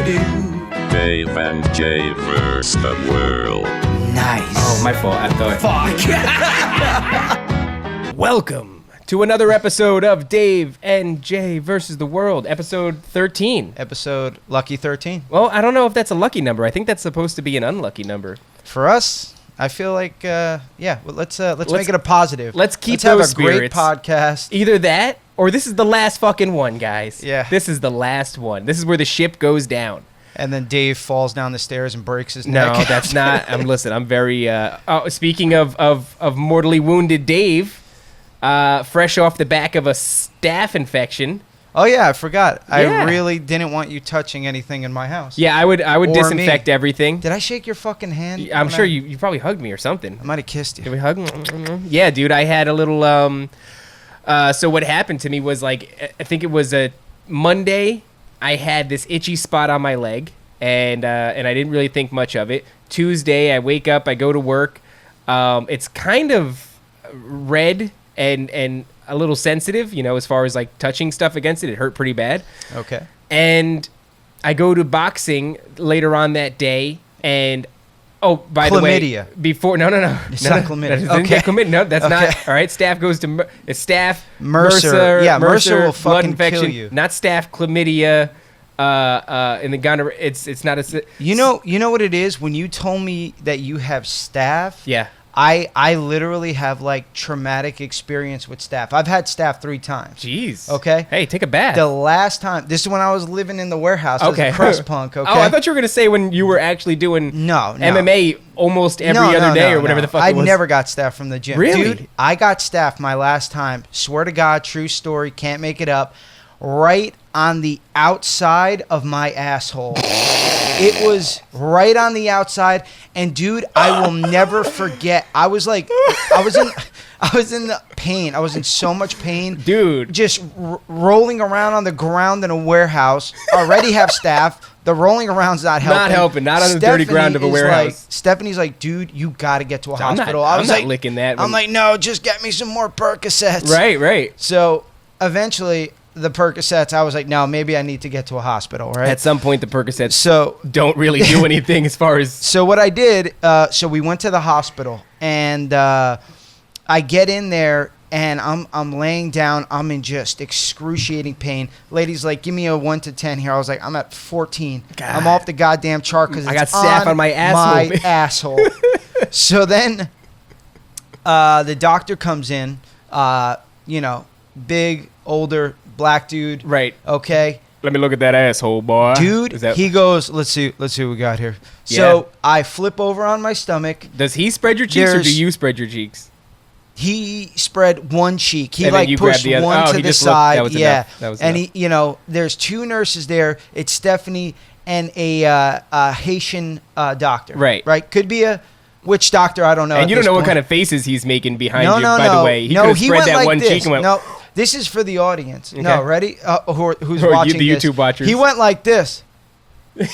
Dave and Jay versus the world. Nice. Oh, my fault. I thought. Fuck. Welcome to another episode of Dave and Jay versus the world, episode 13. Episode Lucky 13. Well, I don't know if that's a lucky number. I think that's supposed to be an unlucky number. For us, I feel like, let's make it a positive. Let's keep have those a great spirits. podcast. Either that, or this is the last fucking one, guys. Yeah. This is the last one. This is where the ship goes down. And then Dave falls down the stairs and breaks his No, neck. that's not. Listen, I'm very. Speaking of mortally wounded Dave, fresh off the back of a staph infection. Oh yeah, I forgot. Yeah. I really didn't want you touching anything in my house. Yeah, I would Or disinfect me. everything. Did I shake your fucking hand? I'm sure you probably hugged me or something. I might have kissed Did you. we hug? Yeah, dude. I had a little. So what happened to me was like I think it was a Monday. I had this itchy spot on my leg, and I didn't really think much of it. Tuesday, I wake up, I go to work. It's kind of red and a little sensitive, you know, as far as like touching stuff against it. It hurt pretty bad. Okay. And I go to boxing later on that day, and by Chlamydia. the way, before no, It's not chlamydia. That Okay. Chlamydia. No, that's Okay. not. All right, staph goes to it's staph. MRSA. Yeah, MRSA will blood fucking infection, kill you. Not staph, chlamydia. In the gonorrhea, it's not a. You know what it is? When you told me that you have staph, Yeah. I literally have like traumatic experience with staph. I've had staph 3 times. Jeez. Okay. Hey, take a bath. The last time, this is when I was living in the warehouse Okay. as a crust punk, okay? Oh, I thought you were gonna say when you were actually doing No. MMA almost every other day or whatever the fuck I it was. never got staph from the gym. Really? Dude, I got staph my last time. Swear to God, true story, can't make it up. Right on the outside of my asshole. It was right on the outside, and dude, I will never forget. I was in the pain. I was in so much pain, Dude. Just rolling around on the ground in a warehouse. Already have staph. The rolling around's not helping. Not helping. Not on the dirty ground of a warehouse. Stephanie's like, dude, you got to get to a I'm hospital. not I was like, licking that. I'm like, no, just get me some more Percocets. Right. So eventually, the Percocets, I was like, no, maybe I need to get to a hospital, right? At some point, the Percocets So don't really do anything as far as. So what I did, so we went to the hospital, and I get in there, and I'm laying down. I'm in just excruciating pain. Lady's like, give me a 1 to 10 here. I was like, I'm at 14. God. I'm off the goddamn chart because I got staph on my asshole. My asshole. So then the doctor comes in, big, older, black dude. Right. Okay. Let me look at that asshole, boy. Dude, he goes, let's see what we got here. So I flip over on my stomach. Does he spread your cheeks or do you spread your cheeks? He spread one cheek. He And then like you pushed grabbed the other- one oh, to he the just looked. side. That was Yeah. enough. That was and enough. there's 2 nurses there. It's Stephanie and a Haitian doctor. Right. Could be a which doctor, I don't know. And you don't know what kind of faces he's making behind you, No, by the way. He could have spread went that like one this. cheek and went. No, this is for the audience. Okay. No, ready? Who's Or watching the this? YouTube watchers. He went like this. It's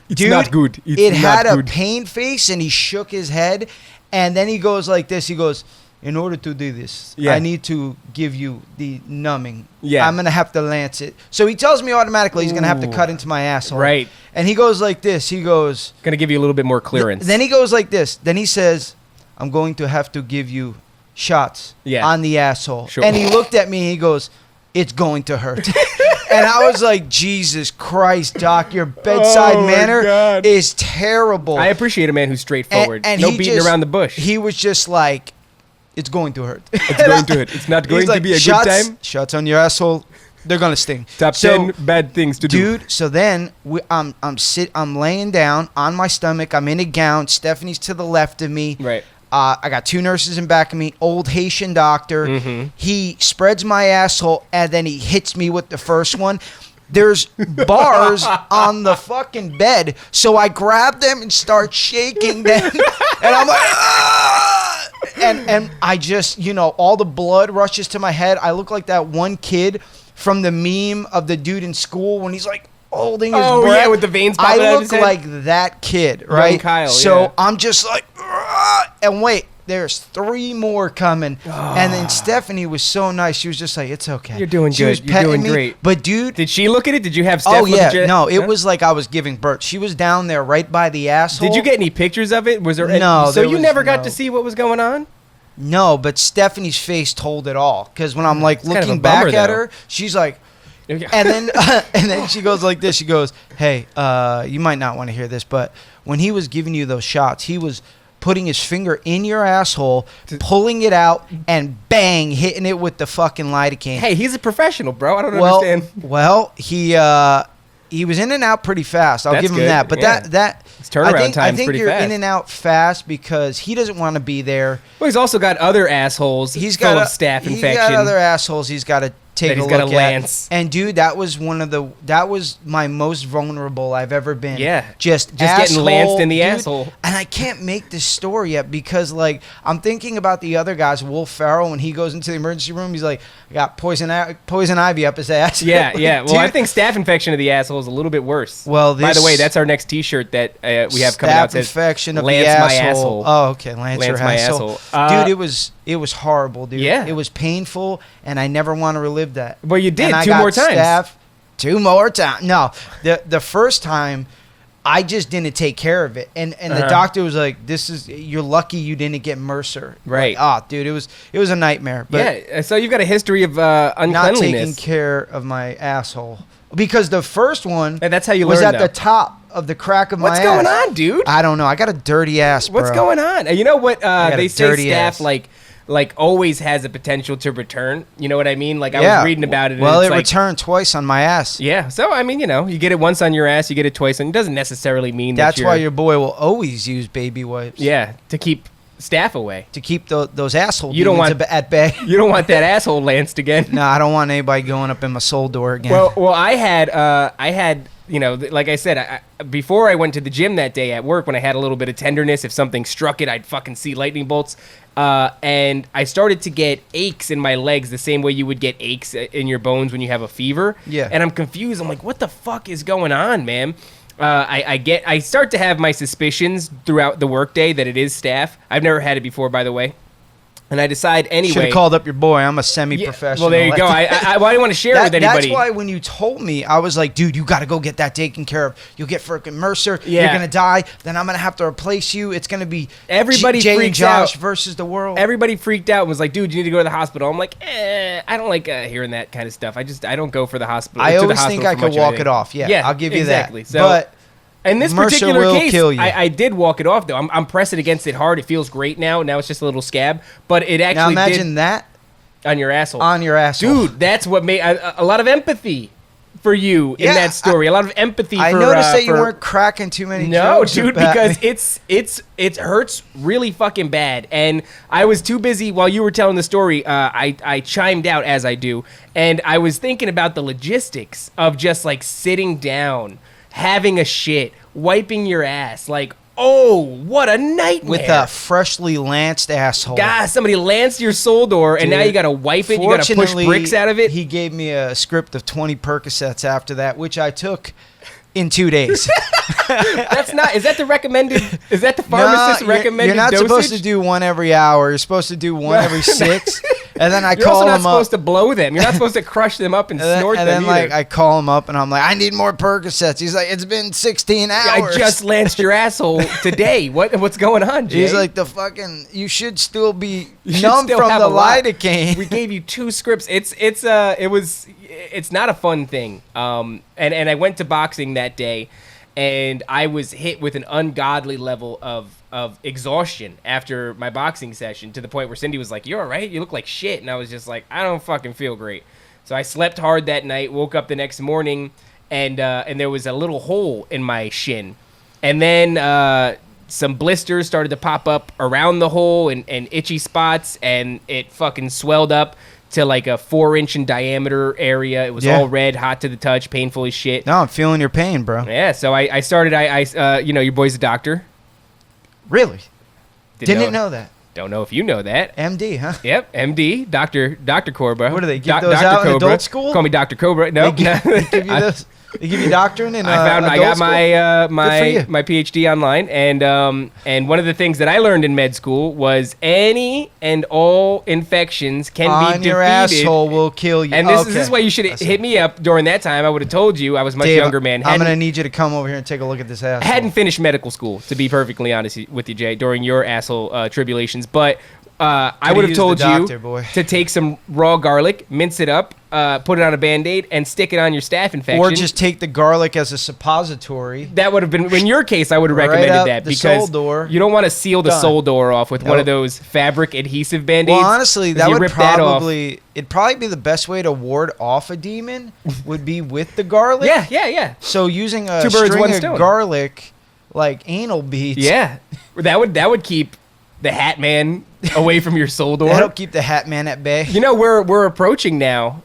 Dude, not good. It's it not had good. a pain face, and he shook his head, and then he goes like this. He goes, in order to do this, I need to give you the numbing. Yeah. I'm going to have to lance it. So he tells me automatically he's going to have to cut into my asshole. Right. And he goes like this. He goes. Going to give you a little bit more clearance. Then he goes like this. Then he says, I'm going to have to give you shots on the asshole. Sure. And he looked at me and he goes, it's going to hurt. And I was like, Jesus Christ, Doc, your bedside manner is terrible. I appreciate a man who's straightforward. And no he beating just, around the bush. He was just like, it's going to hurt. It's going to hurt. It's not going to be a good time. Shots on your asshole, they're going to sting. Top 10 bad things to do. Dude, so then I'm laying down on my stomach. I'm in a gown. Stephanie's to the left of me. Right. I got 2 nurses in back of me, old Haitian doctor. Mm-hmm. He spreads my asshole, and then he hits me with the first one. There's bars on the fucking bed, so I grab them and start shaking them. And I'm like, ah! And I just, all the blood rushes to my head. I look like that one kid from the meme of the dude in school when he's like, holding his breath. Oh, yeah, with the veins popping out I of look his head. like that kid, right? Young Kyle, so yeah. I'm just like, and wait, there's 3 more coming. And then Stephanie was so nice. She was just like, it's okay. You're doing She good. was You're petting doing me. great. But dude. Did she look at it? Did you have Steph Oh, look yeah. at you? No, it Huh? was like I was giving birth. She was down there right by the asshole. Did you get any pictures of it? Was there No, So there you was never got no. to see what was going on? No, but Stephanie's face told it all. Because when I'm like It's kind of looking a bummer, back at though. her, she's like, and then she goes like this. She goes, hey, you might not want to hear this, but when he was giving you those shots, he was putting his finger in your asshole, pulling it out, and bang, hitting it with the fucking lidocaine. Hey, he's a professional, bro. I don't understand. Well, he was in and out pretty fast. I'll That's give him good. that. But Yeah. that His turnaround I time's think pretty you're fast. in and out fast because he doesn't want to be there. Well, he's also got other assholes He's full got of staph He's infection. got other assholes he's got to take That a he's look gotta at. lance. And dude, that was my most vulnerable I've ever been. Yeah. Just getting asshole, lanced in the dude. asshole. And I can't make this story up because like I'm thinking about the other guys. Will Ferrell, when he goes into the emergency room, he's like, I got poison ivy up his ass. Yeah, yeah. Well, I Dude, think staph infection of the asshole is a little bit worse. Well, by the this- way, that's our next T-shirt that we have coming out. Staph Says, infection of Lance the my asshole. asshole. Oh, okay, Lance your my asshole. asshole. Dude, it was horrible, dude. Yeah. It was painful, and I never want to relive that. Well, you did And I 2 got more times. staph 2 more times. No, the first time, I just didn't take care of it, and the doctor was like, you're lucky you didn't get MRSA. Right. Like, oh, dude, it was a nightmare. But Yeah. So you've got a history of not uncleanliness. taking care of my asshole because the first one And that's how you was learn, at though. the top of the crack of What's my going ass. on, dude? I don't know. I got a dirty ass, bro. What's going on? You know what? got a They say dirty staph ass. like always has a potential to return. You know what I mean? Like I Yeah. was reading about it. And Well, it's it like, returned twice on my ass. Yeah. So I mean, you get it once on your ass, you get it twice, and it doesn't necessarily mean That's that why your boy will always use baby wipes. yeah, to keep staph away. To keep those asshole You don't demons want- at bay. You don't want that asshole lanced again. No, I don't want anybody going up in my soul door again. Well, I had, like I said, before I went to the gym that day at work, when I had a little bit of tenderness, if something struck it, I'd fucking see lightning bolts. And I started to get aches in my legs the same way you would get aches in your bones when you have a fever. Yeah. And I'm confused. I'm like, what the fuck is going on, man? I start to have my suspicions throughout the workday that it is staph. I've never had it before, by the way. And I decide anyway. Should have called up your boy. I'm a Yeah, semi-professional. well, there you go. I didn't want to share it with anybody. That's why when you told me, I was like, dude, you got to go get that taken care of. You'll get freaking MRSA. Yeah. You're going to die. Then I'm going to have to replace you. It's going to be Everybody Jay and freaks Josh out. versus the world. Everybody freaked out and was like, dude, you need to go to the hospital. I'm like, I don't like hearing that kind of stuff. I don't go for the hospital. I to the always hospital think I for could much walk anything. it off. Yeah, I'll give you exactly. that. So, But in this MRSA particular will case, kill you. I did walk it off, though. I'm pressing against it hard. It feels great now. Now it's just a little scab. But it now actually imagine did that on your asshole. on your asshole. Dude, that's what made a lot of empathy for you in Yeah, that story. A lot of empathy I for noticed that you for- weren't cracking too many No, jokes dude, about because me. it hurts really fucking bad, and I was too busy while you were telling the story. I chimed out as I do, and I was thinking about the logistics of just like sitting down, having a shit, wiping your ass, like, oh, what a nightmare! with a freshly lanced asshole. God, somebody lanced your soul door, and now Dude, you gotta wipe it. You gotta push fortunately, bricks out of it. He gave me a script of 20 Percocets after that, which I took in 2 days. That's not. Is that the recommended? Is that the pharmacist No, recommended? You're not dosage? supposed to do one every hour. You're supposed to do one every 6. And then I You're call also not him up. supposed to blow them. You're not supposed to crush them up and, snort and them then either. like I call him up and I'm like, I need more Percocets. He's like, it's been 16 hours. I just lanced your asshole today. What's going on, Jay? He's like, you should still be You should numb still from have the a lot. lidocaine. We gave you 2 scripts. It's not a fun thing. And I went to boxing that day, and I was hit with an ungodly level of exhaustion after my boxing session, to the point where Cindy was like, "You're all right? You look like shit." And I was just like, I don't fucking feel great. So I slept hard that night, woke up the next morning, and there was a little hole in my shin. And then some blisters started to pop up around the hole and itchy spots, and it fucking swelled up to like a 4-inch in diameter area. It was Yeah. all red, hot to the touch, painful as shit. No, I'm feeling your pain, bro. Yeah, so I started, your boy's a doctor. Really? Didn't know that. Don't know if you know that. MD, huh? Yep, MD, Dr. Cobra. What do they give those out in adult school? Call me Dr. Cobra. No, They give you those? They give you doctorate in I got adult school? my PhD online, and one of the things that I learned in med school was any and all infections can be defeated. Your asshole will kill you. And this is why you should hit me up during that time. I would have told you. I was a much Dave, younger man. I'm gonna need you to come over here and take a look at this asshole. I hadn't finished medical school, to be perfectly honest with you, Jay, during your asshole tribulations, but. I would have told you to take some raw garlic, mince it up, put it on a Band-Aid, and stick it on your staph infection. Or just take the garlic as a suppository. That would have been, in your case, I would have recommended that because you don't want to seal the souldoor off with one of those fabric adhesive Band-Aids. Well, honestly, that would probably, it'd probably be the best way to ward off a demon would be with the garlic. Yeah. So using a Two birds, string one of stone. garlic, like anal beads. Yeah, that would keep the Hat Man away from your souldoor. That'll keep the Hat Man at bay. You know, we're approaching now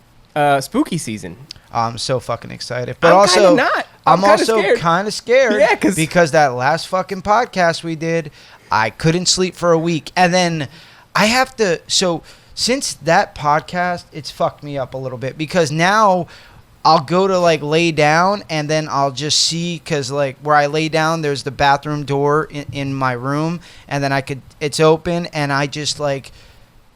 spooky season. I'm so fucking excited, but I'm also not. I'm also scared. kind of scared. Yeah, because that last fucking podcast we did, I couldn't sleep for a week, and then I have to. So since that podcast, it's fucked me up a little bit because now I'll go to like lay down and then I'll just see because like where I lay down, there's the bathroom door in my room, and then it's open, and I just like.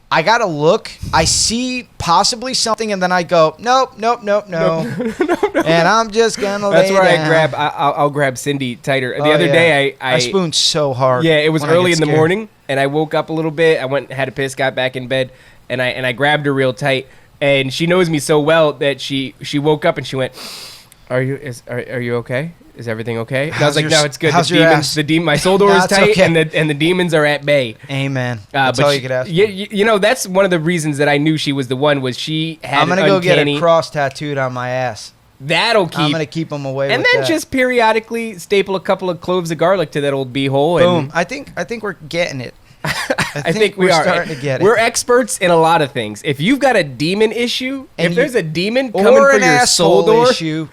I gotta look. I see possibly something, and then I go, nope. And I'm just gonna lay down. That's where I'll grab Cindy tighter. The other day, I spooned so hard. Yeah, it was early in the morning, and I woke up a little bit. I went, had a piss, got back in bed, and I grabbed her real tight. And she knows me so well that she woke up and she went, Are you okay? Is everything okay? And I was like, no, it's good. How's your ass? My soul door is tight, okay. and the demons are at bay. Amen. That's all you could ask for. You know, that's one of the reasons that I knew she was the one. Was she had? I'm gonna go get a cross tattooed on my ass. That'll keep. I'm gonna keep them away. And with then that. just periodically staple a couple of cloves of garlic to that old beehole. Boom. I think we're getting it. I think we we're are starting to get it. We're experts in a lot of things. If you've got a demon issue, and if there's a demon coming or for an your soul door issue,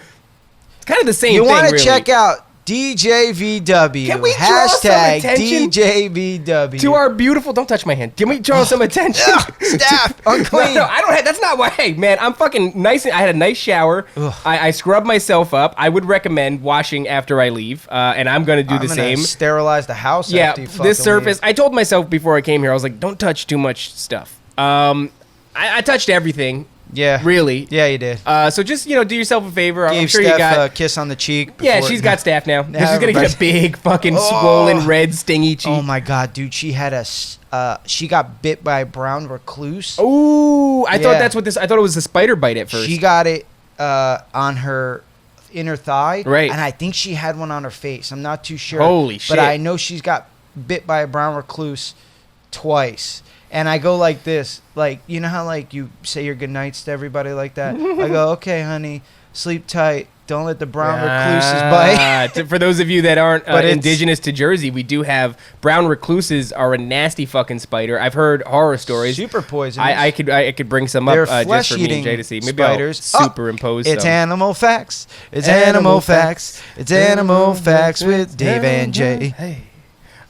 it's kind of the same you thing. want to really. check out DJVw. Can we draw some hashtag attention DJVw to our beautiful? Don't touch my hand. Can we draw some attention? Staff, unclean. No, I don't have. That's not why. Hey, man, I'm fucking nice. I had a nice shower. I scrubbed myself up. I would recommend washing after I leave, and I'm gonna do the same. Sterilize the house. Yeah, after you this surface. leave. I told myself before I came here, I was like, don't touch too much stuff. I touched everything. Yeah. Really. Yeah, you did. So just, do yourself a favor. I'm Gave sure Steph you got a kiss on the cheek. Yeah, she's got staph now. Now She's gonna get a big fucking swollen red stingy cheek. Oh my god, dude, she had she got bit by a brown recluse. Ooh, I thought that's what this. I thought it was a spider bite at first. She got it on her inner thigh, right? And I think she had one on her face. I'm not too sure. Holy shit! But I know she's got bit by a brown recluse twice. And I go like this, like, you know how like you say your good nights to everybody like that? I go, okay, honey, sleep tight. Don't let the brown recluses bite. For those of you that aren't indigenous to Jersey, we do have brown recluses are a nasty fucking spider. I've heard horror stories. Super poisonous. I could bring some up just for me and Jay to see. Maybe spiders. I'll superimpose It's some. animal facts. It's animal facts. It's animal facts with Dave and Jay. Hey.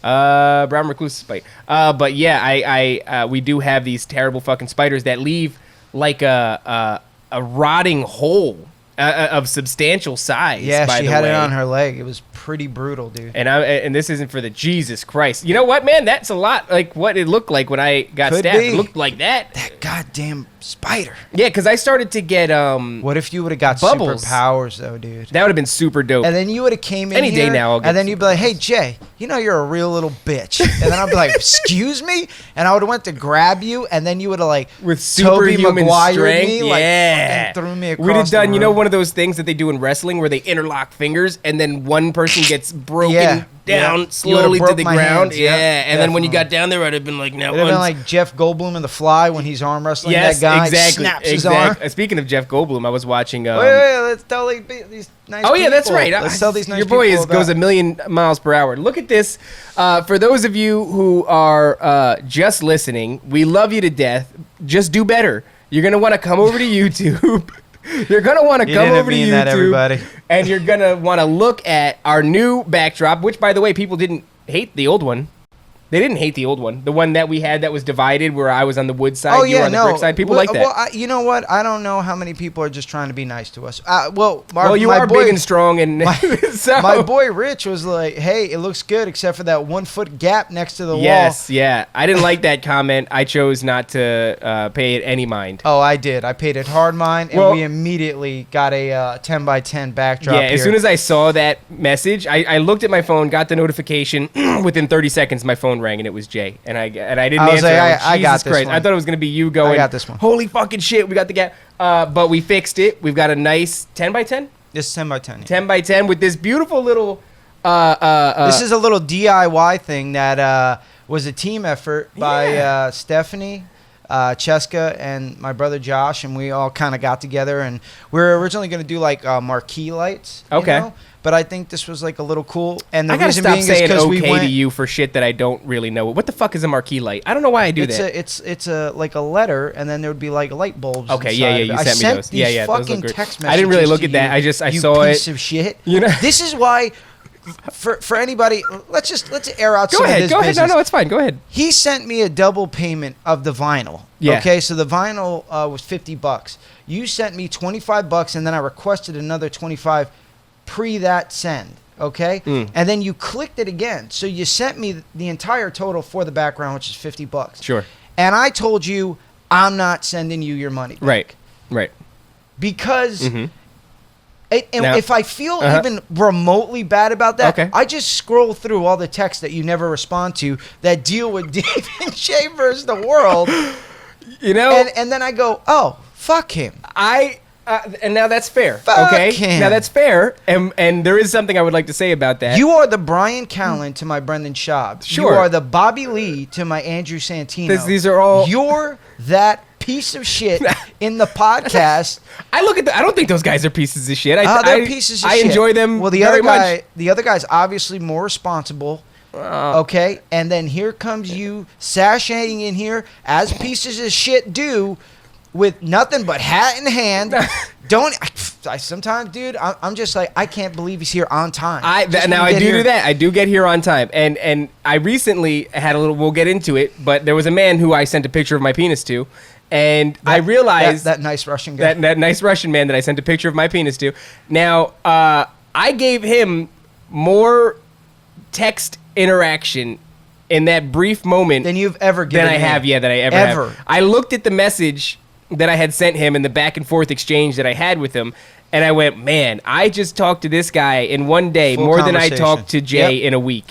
Brown recluse spite. But yeah, we do have these terrible fucking spiders that leave like a rotting hole of substantial size. Yeah, by she the had way. it on her leg. It was pretty brutal, dude. And this isn't for the Jesus Christ. You know what, man? That's a lot like what it looked like when I got stabbed. It looked like that. That goddamn spider. Yeah, because I started to get What if you would have got bubbles. superpowers though, dude? That would have been super dope. And then you would have came in Any here, day now, I'll get and then you'd be like, "Hey, Jay, you know you're a real little bitch." And then I'd be like, "Excuse me?" And I would have went to grab you, and then you would have like with Toby superhuman Maguire'd strength, me, like, fucking threw me across we'd have done, the room. one of those things that they do in wrestling where they interlock fingers, and then one person gets broken down You slowly would've to the broke my ground. hands. And then when you definitely. got down there, I'd have been like, "Now, It'd have been like Jeff Goldblum in The Fly when he's arm wrestling yes, that guy. exactly, Snaps his arm. Speaking of Jeff Goldblum, I was watching. Wait, let's tell these nice. Oh yeah, that's people. right. Let's tell these nice Your boy people goes a about- million miles per hour. Look at this. For those of you who are just listening, we love you to death. Just do better. You're gonna want to come over to YouTube. You're gonna want to come over to YouTube, that, everybody. and you're gonna want to look at our new backdrop. Which, by the way, people didn't hate the old one. They didn't hate the old one. The one that we had that was divided, where I was on the wood side, Oh you were yeah, on the no. brick side. People like that. Well, you know what? I don't know how many people are just trying to be nice to us. Well, you are big and strong, and so my boy Rich was like, "Hey, it looks good, except for that 1 foot gap next to the wall." Yes, yeah. I didn't like that comment. I chose not to pay it any mind. Oh, I did. I paid it hard mind, and we immediately got a 10 by 10 backdrop. Yeah, as soon as I saw that message, I looked at my phone, got the notification. Within 30 seconds, my phone rang, and it was Jay. And I didn't answer. Like, I got Jesus this Christ. one. I thought it was going to be you going, I got this one. Holy fucking shit, we got the gap. But we fixed it. We've got a nice 10 by 10? This is 10 by 10. Yeah. 10 by 10 with this beautiful little... this is a little DIY thing that was a team effort by Stephanie, Cheska, and my brother Josh, and we all kind of got together, and we were originally going to do like marquee lights. Okay. You know? But I think this was like a little cool, and the I gotta reason stop being is saying because we okay went. to you for shit that I don't really know. What the fuck is a marquee light? I don't know why I do that. It's a like a letter, and then there would be like light bulbs. Okay, inside yeah, of it. you I sent me those. These Yeah, those fucking look great. text I didn't really messages look to at that. you, I you saw it. piece of shit. You know? This is why. For anybody, let's air out some of this Go ahead. business. No, it's fine. Go ahead. He sent me a double payment of the vinyl. Yeah. Okay, so the vinyl was $50. You sent me $25, and then I requested another $25 pre that send. Okay, and then you clicked it again. So you sent me the entire total for the background, which is $50. Sure. And I told you I'm not sending you your money back. Right. Because. Mm-hmm. And Now- if I feel even remotely bad about that, Okay. I just scroll through all the texts that you never respond to that deal with Dave and Jay versus the world, You know, and then I go, oh, fuck him. and now that's fair. Fuck okay, him. now that's fair, and there is something I would like to say about that. You are the Brian Callen to my Brendan Schaub. Sure. You are the Bobby Lee to my Andrew Santino. These are all. You're that piece of shit in the podcast. I look at. I don't think those guys are pieces of shit. They're pieces of I shit. enjoy them. Well, very much. the other guy's obviously more responsible. Okay, and then here comes you sashaying in here as pieces of shit do, with nothing but hat in hand. I sometimes, dude, I'm just like, I can't believe he's here on time. I do that. I do get here on time, and I recently had a little. We'll get into it, but there was a man who I sent a picture of my penis to, and I realized that nice Russian guy, that nice Russian man that I sent a picture of my penis to. Now, I gave him more text interaction in that brief moment than you've ever given than I have. Yeah, that I ever have. I looked at the message that I had sent him and the back and forth exchange that I had with him, and I went, man, I just talked to this guy in one day Full more than I conversation. talked to Jay in a week.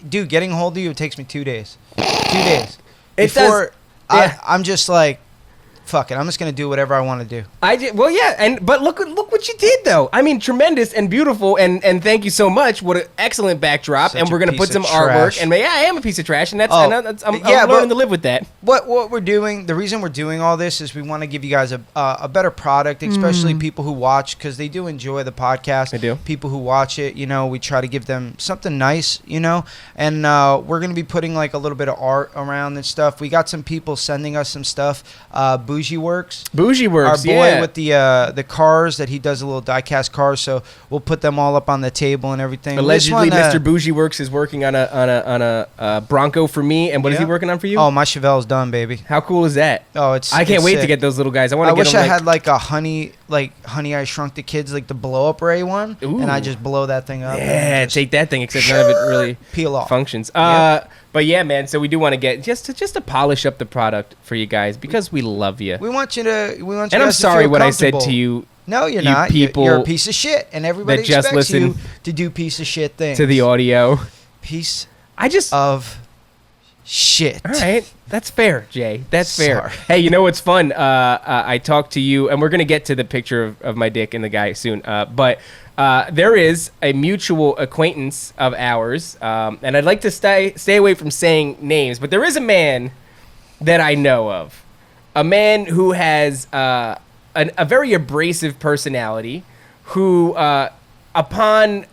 Dude, getting a hold of you, it takes me 2 days. 2 days. It does. Yeah. I'm just like, fuck it. I'm just gonna do whatever I want to do. But look what you did though. I mean, tremendous and beautiful, and thank you so much. What an excellent backdrop, Such and we're a gonna piece put of some trash. artwork. And I am a piece of trash, and I'm Yeah, learning but- to live with that. What we're doing, the reason we're doing all this is we want to give you guys a better product, especially people who watch, because they do enjoy the podcast. They do. People who watch it, we try to give them something nice, and we're going to be putting like a little bit of art around and stuff. We got some people sending us some stuff. Bougie Works. Bougie Works, Our boy with the cars that he does a little die-cast cars, so we'll put them all up on the table and everything. Allegedly, Mr. Bougie Works is working on a Bronco for me, and what is he working on for you? Oh, my Chevelle's done, baby. How cool is that? Oh, I can't wait sick. to get those little guys. I I want to get wish them. I had like a Honey I Shrunk the Kids, like the blow-up ray one, Ooh. and I just blow that thing up. Yeah, and just take that thing. Except none of it really peel off. functions. Yep. But yeah, man. So we do want to get just to polish up the product for you guys because we love you. We want you to. And I'm sorry what I said to you. No, you're you not. people You're a piece of shit, and everybody that just expects you listen to do piece of shit things. to the audio. Piece I just. of shit. All right, that's fair, Jay. That's fair. Sorry. Hey, you know what's fun? I talked to you, and we're gonna get to the picture of my dick and the guy soon. But there is a mutual acquaintance of ours, and I'd like to stay away from saying names, but there is a man that I know of, a man who has a very abrasive personality, who upon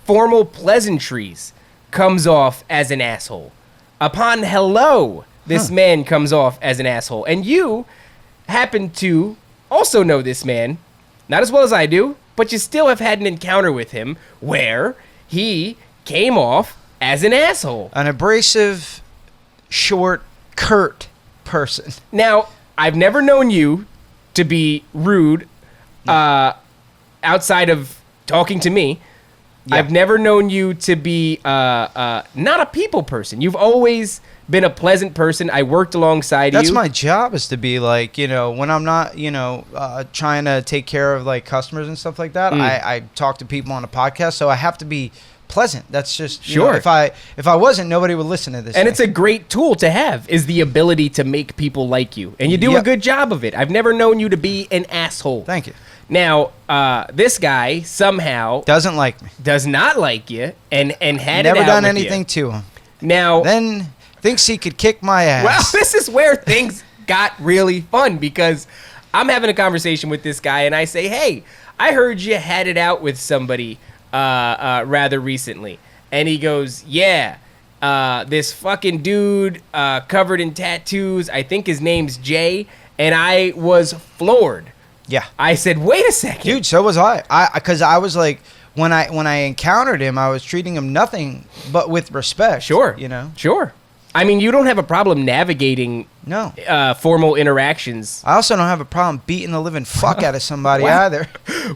formal pleasantries comes off as an asshole. Upon hello, this man comes off as an asshole. And you happen to also know this man, not as well as I do, but you still have had an encounter with him where he came off as an asshole. An abrasive, short, curt person. Now, I've never known you to be rude outside of talking to me. Yeah. I've never known you to be not a people person. You've always been a pleasant person. I worked alongside you. That's my job, is to be like, when I'm not, trying to take care of like customers and stuff like that. I talk to people on a podcast, so I have to be pleasant. That's just sure. If I wasn't, nobody would listen to this. And thing. it's a great tool to have, is the ability to make people like you, and you do a good job of it. I've never known you to be an asshole. Thank you. Now, this guy somehow Doesn't like me. does not like you, and had Never it out done with anything you. to him. Now, Then thinks he could kick my ass. well, this is where things got really fun, because I'm having a conversation with this guy, and I say, hey, I heard you had it out with somebody rather recently. And he goes, yeah, this fucking dude covered in tattoos, I think his name's Jay, and I was floored. Yeah. I said, wait a second. Dude, so was I. Because I was like, when I encountered him, I was treating him nothing but with respect. Sure. Sure. I mean, you don't have a problem navigating No. formal interactions. I also don't have a problem beating the living fuck out of somebody Wow. either.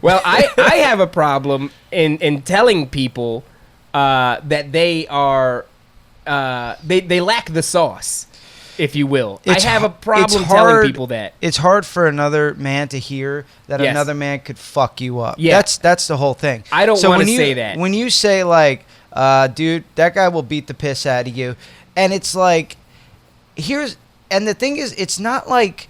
Well, I have a problem in telling people that they are they lack the sauce, if you will. I have a problem telling people that. It's hard for another man to hear that Yes. another man could fuck you up. Yeah. That's the whole thing. I don't So wanna when you- say that. When you say like, dude, that guy will beat the piss out of you, and it's like, and the thing is, it's not like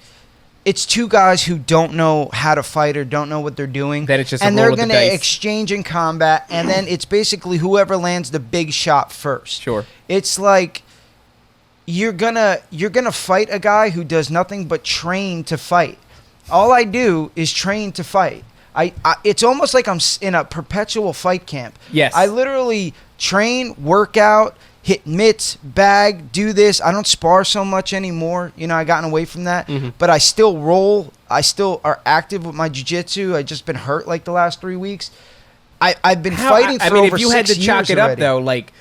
it's two guys who don't know how to fight or don't know what they're doing. Then it's just a and roll they're of the gonna dice. exchange in combat, and then it's basically whoever lands the big shot first. Sure. It's like you're gonna fight a guy who does nothing but train to fight. All I do is train to fight. It's almost like I'm in a perpetual fight camp. Yes. I literally train, work out, hit mitts, bag, do this. I don't spar so much anymore. I gotten away from that. Mm-hmm. But I still roll. I still are active with my jiu-jitsu. I just been hurt like the last 3 weeks. I've been fighting for over 6 years. If you had to chalk it up, already. though, like,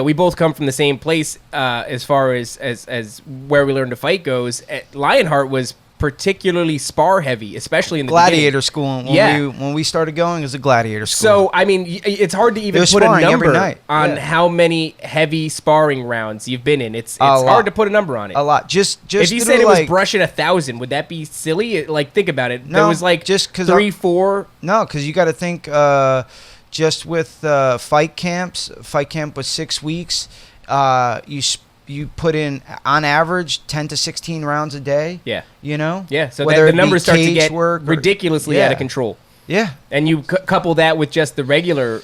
we both come from the same place as far as where we learned to fight goes. Lionheart was particularly spar heavy, especially in the Gladiator beginning. school. Yeah. When we started going, it was a gladiator school. So, I mean, it's hard to even was put a sparring every number night. on Yeah. how many heavy sparring rounds you've been in. It's A lot. hard to put a number on it. a lot. Just If you through, said it was like, brushing 1,000, would that be silly? Like, think about it. No, there was like just 'cause 3, 4. No, because you got to think just with fight camps. Fight camp was 6 weeks. You put in on average 10 to 16 rounds a day. Yeah. Yeah. So Whether the it be numbers start to cage get work or- ridiculously Yeah. out of control. Yeah. And you couple that with just the regular,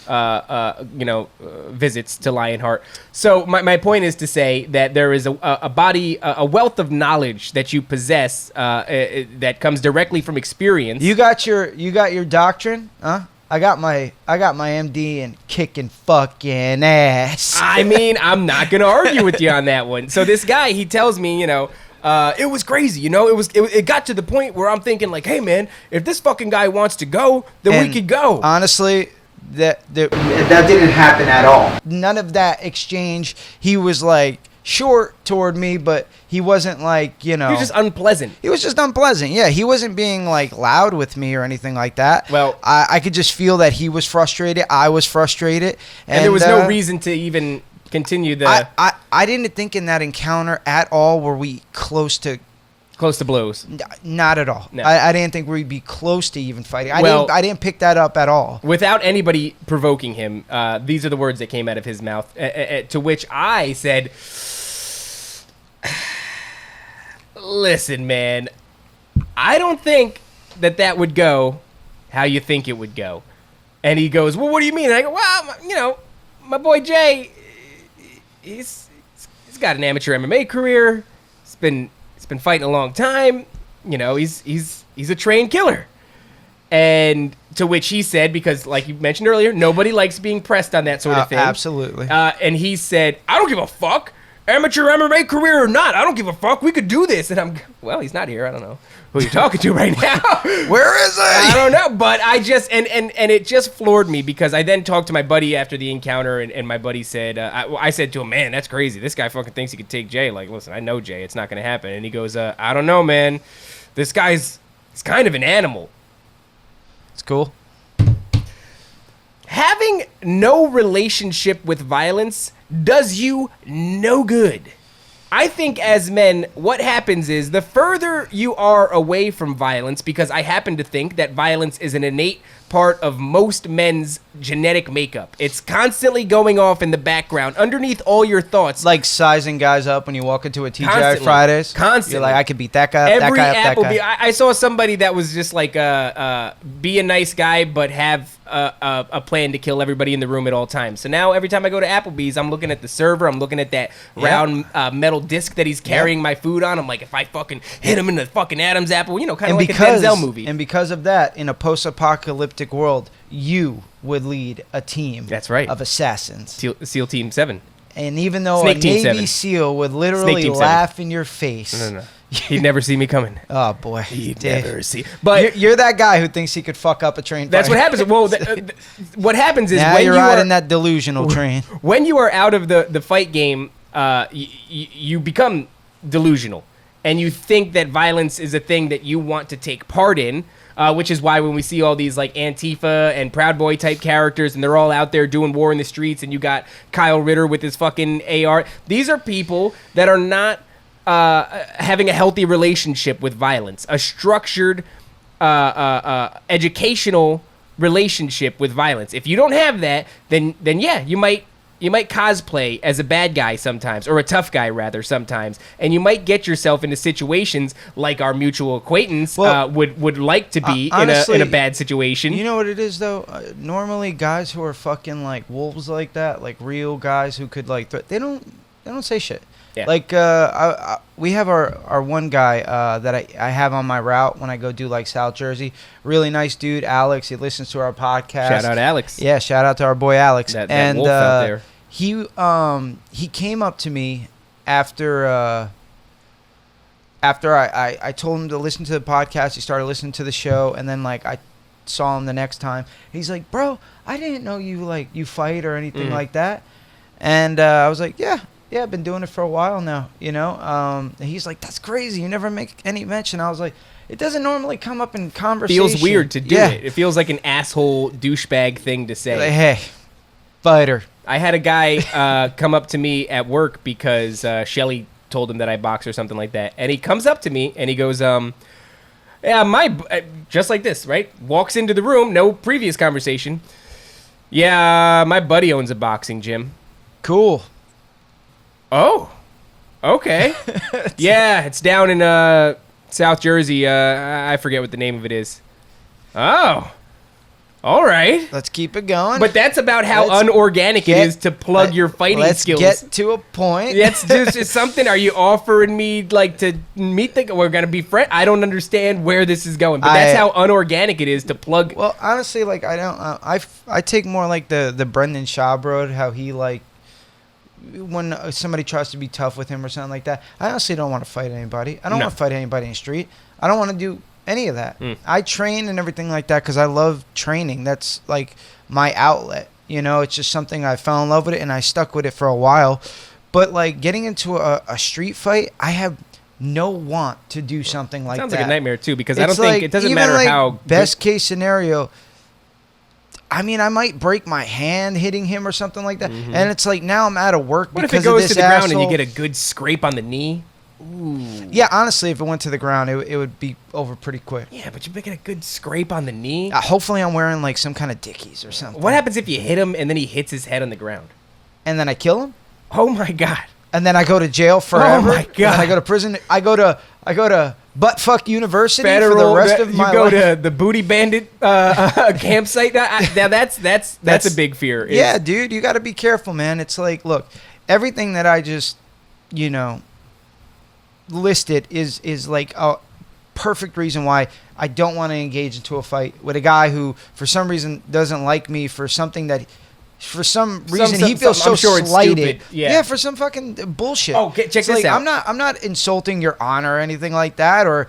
visits to Lionheart. So my point is to say that there is a body, a wealth of knowledge that you possess that comes directly from experience. You got your doctrine, huh? I got my MD in kicking fucking ass. I mean, I'm not going to argue with you on that one. So this guy, he tells me, it was crazy, it got to the point where I'm thinking like, hey man, if this fucking guy wants to go, then we could go. Honestly, that didn't happen at all. None of that exchange. He was like short toward me, but he wasn't like, He was just unpleasant. He was just unpleasant. Yeah, he wasn't being like loud with me or anything like that. Well, I could just feel that he was frustrated. I was frustrated, and there was no reason to even continue the I didn't think in that encounter at all were we close to blows. Not at all. No. I didn't think we'd be close to even fighting. I didn't pick that up at all. Without anybody provoking him, these are the words that came out of his mouth, to which I said, listen, man, I don't think that would go how you think it would go. And he goes, well, what do you mean? And I go, well, my boy Jay, he's got an amateur MMA career. He's been fighting a long time. He's a trained killer. And to which he said, because like you mentioned earlier, nobody likes being pressed on that sort of thing. Absolutely. And he said, I don't give a fuck. amateur MMA career or not, I don't give a fuck. We could do this. And well, he's not here. I don't know who you're talking to right now. Where is he? I don't know. But I just, and it just floored me because I then talked to my buddy after the encounter, and my buddy said, I said to him, man, that's crazy. This guy fucking thinks he could take Jay. Like, listen, I know Jay. It's not going to happen. And he goes, I don't know, man. This guy's kind of an animal. It's cool. Having no relationship with violence does you no good. I think as men, what happens is the further you are away from violence, because I happen to think that violence is an innate part of most men's genetic makeup. It's constantly going off in the background, underneath all your thoughts. Like sizing guys up when you walk into a TGI Constantly. Fridays. Constantly. You're like, I could beat that guy up, that guy up, that Applebee, guy. I saw somebody that was just like, be a nice guy, but have a plan to kill everybody in the room at all times. So now every time I go to Applebee's, I'm looking at the server. I'm looking at that round metal disc that he's carrying my food on. I'm like, if I fucking hit him in the fucking Adam's apple, you know, kind of like a Denzel movie. And because of that, in a post-apocalyptic world, you would lead a team. That's right. Of assassins. SEAL Team 7. And even though Snake a Team Navy 7. SEAL would literally laugh in your face. No. He'd never see me coming. Oh, boy. He'd Dave. never see. But you're that guy who thinks he could fuck up a train. That's what happens. Well, what happens is now when you're you riding are that delusional train. when you are out of the fight game, you become delusional, and you think that violence is a thing that you want to take part in. Which is why when we see all these like Antifa and Proud Boy type characters, and they're all out there doing war in the streets, and you got Kyle Ritter with his fucking AR. These are people that are not having a healthy relationship with violence, a structured, educational relationship with violence. If you don't have that, then yeah, you might cosplay as a bad guy sometimes, or a tough guy rather sometimes, and you might get yourself into situations like our mutual acquaintance would like to be honestly, in a bad situation. You know what it is though? Normally, guys who are fucking like wolves like that, like real guys who could like they don't say shit. Yeah. Like we have our one guy that I have on my route when I go do like South Jersey. Really nice dude, Alex. He listens to our podcast. Shout out Alex. Yeah, shout out to our boy Alex. That wolf out there. He came up to me after I told him to listen to the podcast. He started listening to the show, and then like I saw him the next time. He's like, "Bro, I didn't know you fight or anything like that." And I was like, "Yeah, I've been doing it for a while now, you know." And he's like, "That's crazy. You never make any mention." I was like, "It doesn't normally come up in conversation." Feels weird to do it. It feels like an asshole douchebag thing to say. Like, hey, fighter. I had a guy come up to me at work because Shelly told him that I box or something like that. And he comes up to me and he goes, just like this, right? Walks into the room, no previous conversation. Yeah, my buddy owns a boxing gym. Cool. Oh, okay. Yeah, it's down in South Jersey. I forget what the name of it is. Oh. All right. Let's keep it going. But that's about how unorganic it is to plug your fighting skills. Let's get to a point. That's just something. Are you offering me like to meet we're going to be friends? I don't understand where this is going. But that's how unorganic it is to plug. Well, honestly, like I don't I take more like the Brendan Schaub road, how he like when somebody tries to be tough with him or something like that. I honestly don't want to fight anybody. I don't want to fight anybody in the street. I don't want to do any of that. I train and everything like that because I love training. That's like my outlet. You know, it's just something I fell in love with it and I stuck with it for a while. But like getting into a street fight, I have no want to do something like that. Sounds like a nightmare too because I don't think it doesn't matter like how best case scenario. I mean, I might break my hand hitting him or something like that, and it's like now I'm out of work what because if it goes of this to the ground asshole. and you get a good scrape on the knee? Ooh. Yeah, honestly, if it went to the ground, it would be over pretty quick. Yeah, but you get a good scrape on the knee. Hopefully, I'm wearing like some kind of Dickies or something. What happens if you hit him and then he hits his head on the ground? And then I kill him? Oh my god! And then I go to jail forever. Oh my god! And I go to prison. I go to buttfuck university for the rest of my life. You go to the booty bandit campsite. Now that's a big fear. Yeah, dude, you got to be careful, man. It's like, look, everything that I just, listed is like a perfect reason why I don't want to engage into a fight with a guy who, for some reason, doesn't like me for something that for some reason he feels I'm so sure it's slighted. stupid. Yeah. For some fucking bullshit. Oh, check It's this out. I'm not insulting your honor or anything like that, or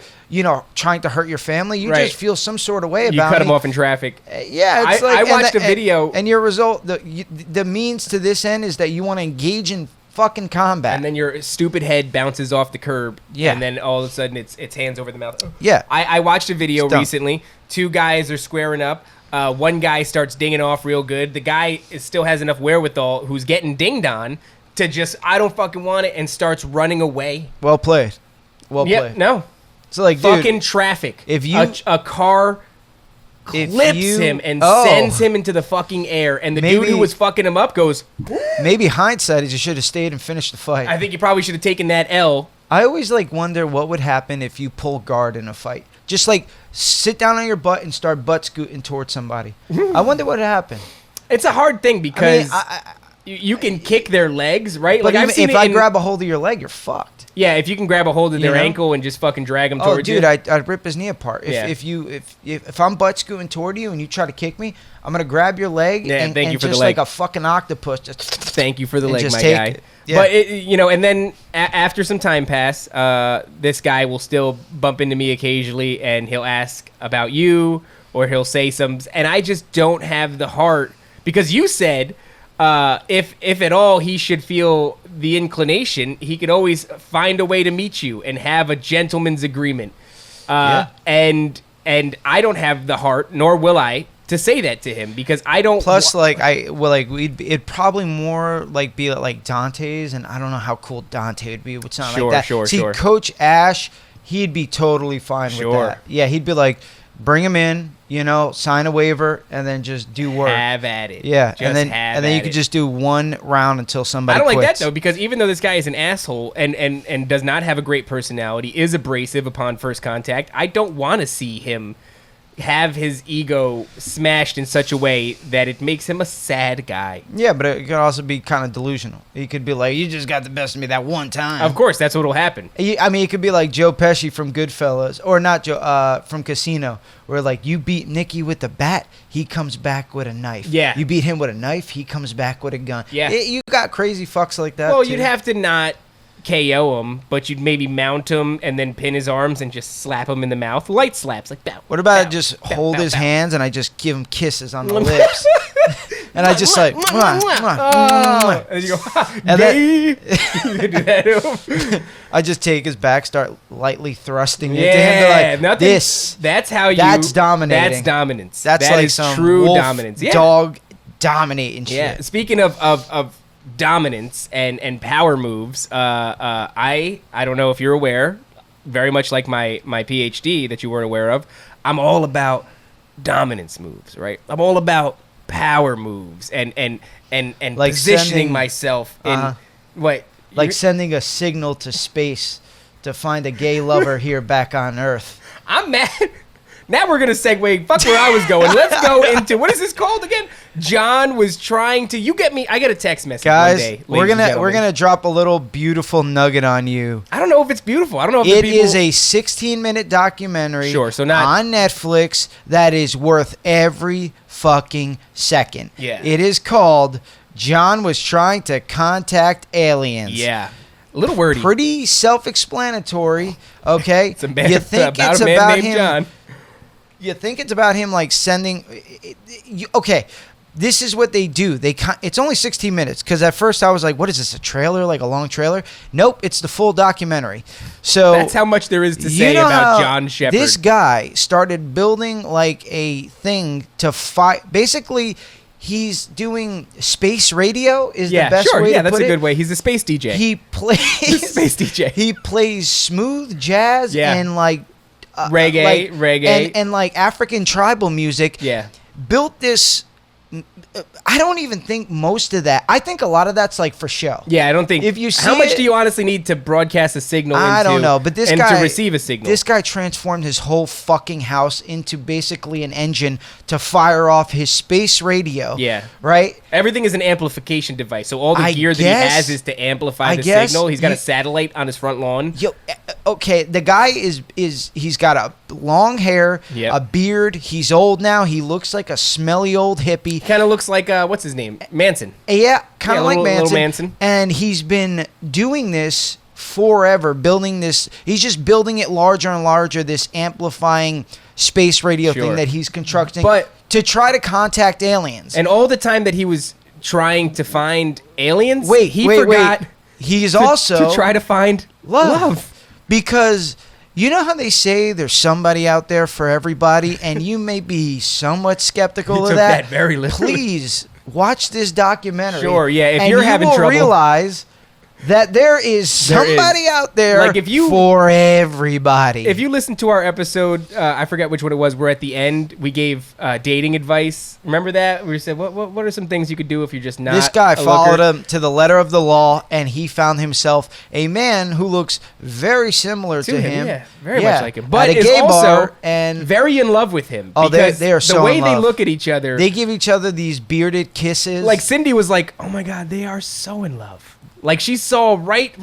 trying to hurt your family. You Right. just feel some sort of way You about cut me. him off in traffic. Yeah, it's I watched a video, and your result, the means to this end is that you want to engage in fucking combat, and then your stupid head bounces off the curb. Yeah. And then all of a sudden it's hands over the mouth. Yeah. I watched a video It's dumb. recently. Two guys are squaring up. One guy starts dinging off real good. The guy still has enough wherewithal, who's getting dinged on, to just, I don't fucking want it, and starts running away. Well played. Well Yep, played. no. So like, Fucking dude, traffic. if you- a car if clips you- him and Oh. sends him into the fucking air, and the dude Maybe- who was fucking him up goes, maybe hindsight is you should have stayed and finished the fight. I think you probably should have taken that L. I always wonder what would happen if you pull guard in a fight. Just sit down on your butt and start butt scooting towards somebody. I wonder what would happen. It's a hard thing because I you can kick their legs, right? but Like I've even seen if it I in- grab a hold of your leg, you're fucked. yeah, if you can grab a hold of their ankle and just fucking drag them Oh, towards dude, you. I'd rip his knee apart. If I'm butt scooting toward you and you try to kick me, I'm gonna grab your leg and thank you for the just leg. like a fucking octopus, just Thank you for the and leg, just my take guy. it. Yeah. But and then after some time pass, this guy will still bump into me occasionally, and he'll ask about you, or he'll say some, and I just don't have the heart, because you said if at all he should feel the inclination, he could always find a way to meet you and have a gentleman's agreement. And I don't have the heart, nor will I, to say that to him, because I don't. Plus, it'd probably more be like Dante's, and I don't know how cool Dante would be. It would sound Sure, like that. sure, See, sure. Coach Ash, he'd be totally fine with Sure. that. Yeah, he'd be like, bring him in, sign a waiver, and then just do work. Have at it. Yeah, Just and then have you at could it. just do one round until somebody I don't like that quits. though, because even though this guy is an asshole and does not have a great personality, is abrasive upon first contact, I don't want to see him have his ego smashed in such a way that it makes him a sad guy. Yeah, but it could also be kind of delusional. He could be like, you just got the best of me that one time. Of course, that's what'll happen. I mean, it could be like Joe Pesci from Goodfellas, or not Joe, from Casino, where you beat Nicky with a bat, he comes back with a knife. Yeah. You beat him with a knife, he comes back with a gun. Yeah. You got crazy fucks like that. Well, too. you'd have to not KO him, but you'd maybe mount him and then pin his arms and just slap him in the mouth. Light slaps, like bow. What about bow, just bow, hold bow, his bow. hands and I just give him kisses on the lips, and I just like, mwah, mwah, Oh. mwah. And you go, And gay. You do that to him. I just take his back, start lightly thrusting into him. Yeah, Be like, nothing. this. That's how you. That's dominating. That's dominance. That's That like is some true wolf dominance. Yeah. dog dominating shit. Yeah. Speaking of dominance and power moves, I don't know if you're aware, very much like my PhD that you weren't aware of, I'm all about dominance moves, right? I'm all about power moves and Like positioning sending- myself in Uh-huh. what Like sending a signal to space to find a gay lover here back on Earth. I'm mad. Now we're gonna segue. Fuck where I was going. Let's go into what is this called again? John was trying to. You get me. I got a text message Guys, one day. we're ladies and gonna gentlemen. drop a little beautiful nugget on you. I don't know if it's beautiful. I don't know if It the people. is a 16-minute documentary Sure, so not- on Netflix that is worth every fucking second. Yeah. It is called John Was Trying to Contact Aliens. Yeah, a little wordy. Pretty self-explanatory, okay? It's a man, You think about it's a man about named him John. You think it's about him sending okay, this is what they do. It's only 16 minutes, because at first I was like, what is this, a trailer, like a long trailer? Nope, it's the full documentary. So That's how much there is to say know about how John Shepard. This guy started building a thing to fight. Basically, he's doing space radio is yeah, the best sure. way Yeah, to that's put a it. good way. He's a space DJ. He plays Space DJ. He plays smooth jazz Yeah. and Reggae. and African tribal music. Yeah. Built this. I don't even think most of that. I think a lot of that's for show. Yeah, I don't think. If you how see much it- do you honestly need to broadcast a signal? I into, don't know, but this and guy to receive a signal. This guy transformed his whole fucking house into basically an engine to fire off his space radio. Yeah. Right. Everything is an amplification device, so all the I gear that guess- he has is to amplify I the guess signal. He's got you- a satellite on his front lawn. Yo, okay, the guy is he's got a long hair, Yep. a beard. He's old now. He looks like a smelly old hippie. Kind of looks like what's his name? Manson. Yeah, kind Yeah, of like little Manson. Manson. And he's been doing this forever, building this. He's just building it larger and larger. This amplifying space radio Sure. thing that he's constructing, But- to try to contact aliens. And all the time that he was trying to find aliens, Wait, he wait, forgot wait. He's to, also to try to find love. Because you know how they say there's somebody out there for everybody, and you may be somewhat skeptical You of took that. that very literally. Please watch this documentary. Sure, yeah, if and you're you having will trouble- realize that there is somebody out there Like, if you- for everybody. If you listen to our episode, I forget which one it was, where at the end we gave dating advice. Remember that? We said, what are some things you could do if you're just not This guy a followed looker? him to the letter of the law, and he found himself a man who looks very similar to him. Yeah, very much like him. But at a is gay also bar, and very in love with him. Oh, they because are so the way in they love. look at each other. they give each other these bearded kisses. Like Cindy was like, "Oh my God, they are so in love." Like she saw right.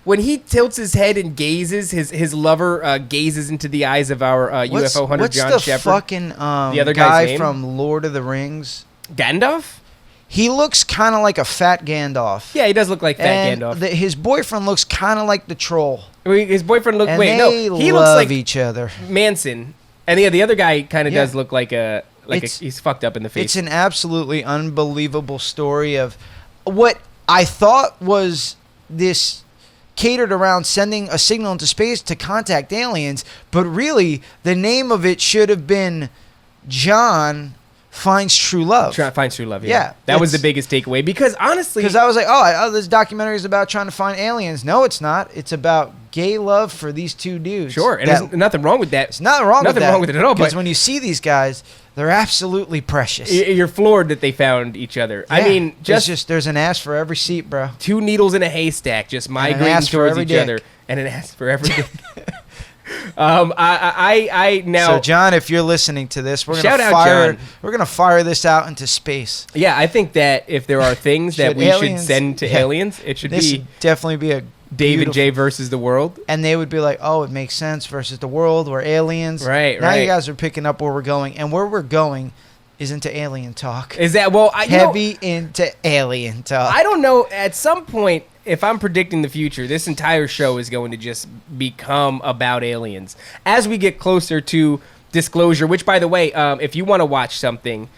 When he tilts his head and gazes, his lover gazes into the eyes of our UFO hunter what's John the Shepard. fucking The other guy guy's name? from Lord of the Rings? Gandalf? He looks kind of like a fat Gandalf. Yeah, he does look like Fat and Gandalf. his boyfriend looks kind of like the troll. His boyfriend looked. And Wait, no, they he love looks like each other. Manson, and yeah, the other guy kind of Yeah. does look like he's fucked up in the face. It's an absolutely unbelievable story of what I thought was this catered around sending a signal into space to contact aliens, but really the name of it should have been John Finds True Love. Finds true love. Yeah, that was the it's- biggest takeaway because honestly, Because I was like, oh, this documentary is about trying to find aliens. No, it's not. It's about gay love for these two dudes. sure, and That- there's nothing wrong with that. There's nothing wrong with that. Nothing wrong with it at all. Because But when you see these guys, they're absolutely precious. you're floored that they found each other. I Yeah. mean, there's an ass for every seat, bro. two needles in a haystack, just migrating ass for towards every each dick. other, and an ass for every. dick. I now. So John, if you're listening to this, Shout out, John. we're gonna fire this out into space. Yeah, I think that if there are things that Should we should aliens- send to yeah. aliens, it should This be would definitely be a Dave and beautiful- Jay versus the world. And they would be like, oh, it makes sense versus the world. We're aliens. Right, Now right. you guys are picking up where we're going, and where we're going is into alien talk. Is that well? Heavy into alien talk. I don't know. At some point, if I'm predicting the future, this entire show is going to just become about aliens. As we get closer to disclosure, which, by the way, if you want to watch something,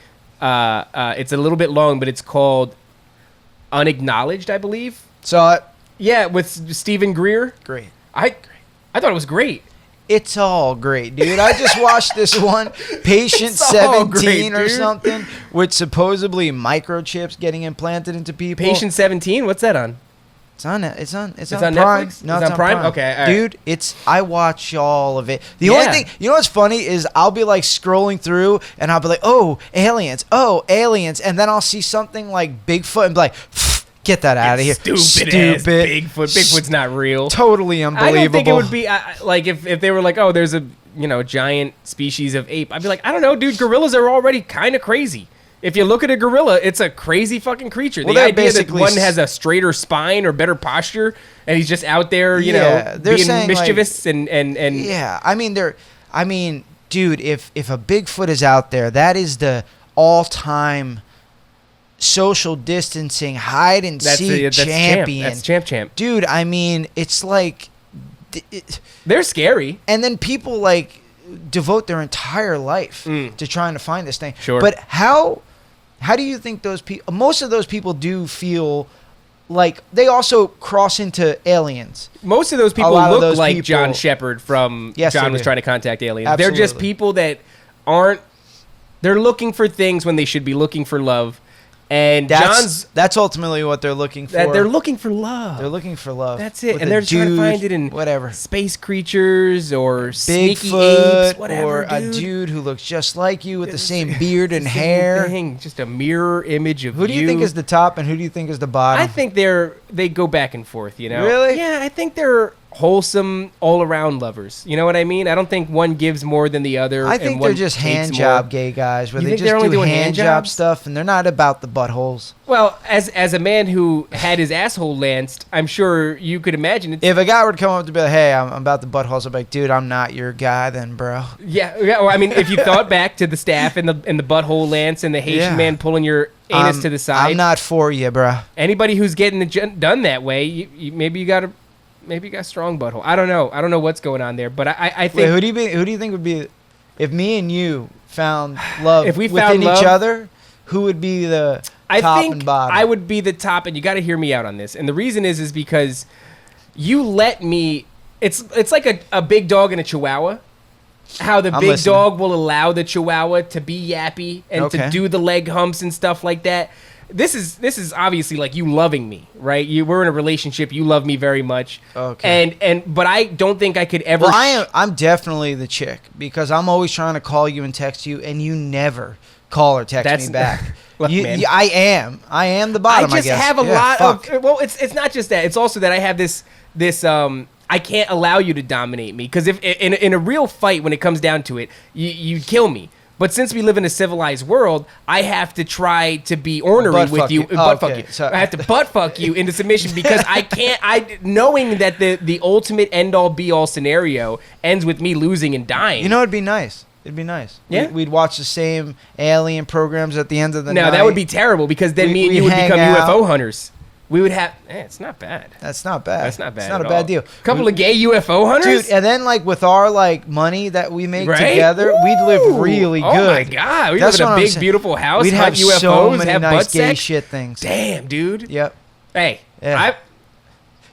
it's a little bit long, but it's called Unacknowledged, I believe. So Yeah, with Stephen Greer. great. I thought it was great. It's all great, dude. I just watched this one, Patient It's all great, 17 or dude. something, with supposedly microchips getting implanted into people. Patient 17. What's that on? It's on Prime. Netflix? No, It's it's on Prime? Okay, all right. Dude, I watch all of it. The Yeah. only thing, you know what's funny is I'll be like scrolling through and I'll be like, oh, aliens, and then I'll see something like Bigfoot and be like, get that out of here. Stupid ass Bigfoot. Bigfoot's not real. Totally unbelievable. I don't think it would be like if they were like, oh, there's a giant species of ape. I'd be like, I don't know, dude. Gorillas are already kind of crazy. If you look at a gorilla, it's a crazy fucking creature. Well, the they're idea that basically one has a straighter spine or better posture, and he's just out there, they're being saying, like- mischievous and Yeah, I mean, dude, if a Bigfoot is out there, that is the all-time social distancing hide and seek champion. That's champ. Dude, I mean, it's like, They're scary. and then people like devote their entire life to trying to find this thing. Sure. But how do you think those people? Most of those people do feel like they also cross into aliens. Most of those people lot of look those like people- John Shepard from Yes, John they Was do. Trying to Contact Aliens. They're just Absolutely. people that aren't. They're looking for things when they should be looking for love. And That's ultimately what they're looking for. they're looking for love. They're looking for love. That's it. With And a they're trying to dude, find it in whatever. space creatures or sneaky Bigfoot apes, whatever, or a dude. dude who looks just like you with the same It's beard the and same hair. thing, just a mirror image of Who do you think is the top and who do you think is the bottom? I think they go back and forth, Really? Yeah, I think they're wholesome all-around lovers. You know what I mean? I don't think one gives more than the other. I think they're just hand job gay guys where You they think they're just only do doing hand hand job jobs? stuff and they're not about the buttholes. Well, as a man who had his asshole lanced, I'm sure you could imagine it's If a guy would come up to be like, hey, I'm about the buttholes, I'd be like, dude, I'm not your guy then, bro. yeah. Well, I mean, if you thought back to the staff and the butthole lance and the Haitian Yeah. man pulling your anus to the side, I'm not for you, bro. anybody who's getting it done that way, maybe you got a strong butthole. I don't know what's going on there, but I think Wait, who do you think would be, if me and you found love If we within found love- each other, who would be the I top think and bottom? I would be the top, and you got to hear me out on this. And the reason is because you let me. It's like a big dog and a chihuahua. How the I'm big listening. dog will allow the chihuahua to be yappy and to Okay. do the leg humps and stuff like that. This is obviously like you loving me, right? We're in a relationship. You love me very much. Okay. But I don't think I could ever. Well, I'm definitely the chick because I'm always trying to call you and text you, and you never call or text me back. Look, man. I am the bottom. I just guess. have a Yeah, lot fuck. of. Well, it's not just that. It's also that I have this. I can't allow you to dominate me because if in a real fight, when it comes down to it, you'd kill me. But since we live in a civilized world, I have to try to be ornery Butt with fuck you. you. Oh, Butt okay. fuck you. So- I have to butt fuck you into submission because I can't. Knowing that the ultimate end all be all scenario ends with me losing and dying. You know, it'd be nice. It'd be nice. Yeah? We'd watch the same alien programs at the end of the night. No, that would be terrible because then me and We'd you would hang become out. UFO hunters. We would have. It's not bad. That's not bad. That's not bad. It's not at a bad all. deal. Couple of gay UFO hunters, Dude, and then like with our like money that we make Right? together, we'd live Ooh. really good. Oh my god, we live That's in a what I'm big, saying. beautiful house. We'd hunt have UFOs, so many have nice butt gay sex. shit things. Damn, dude. Yep. Hey, Yeah.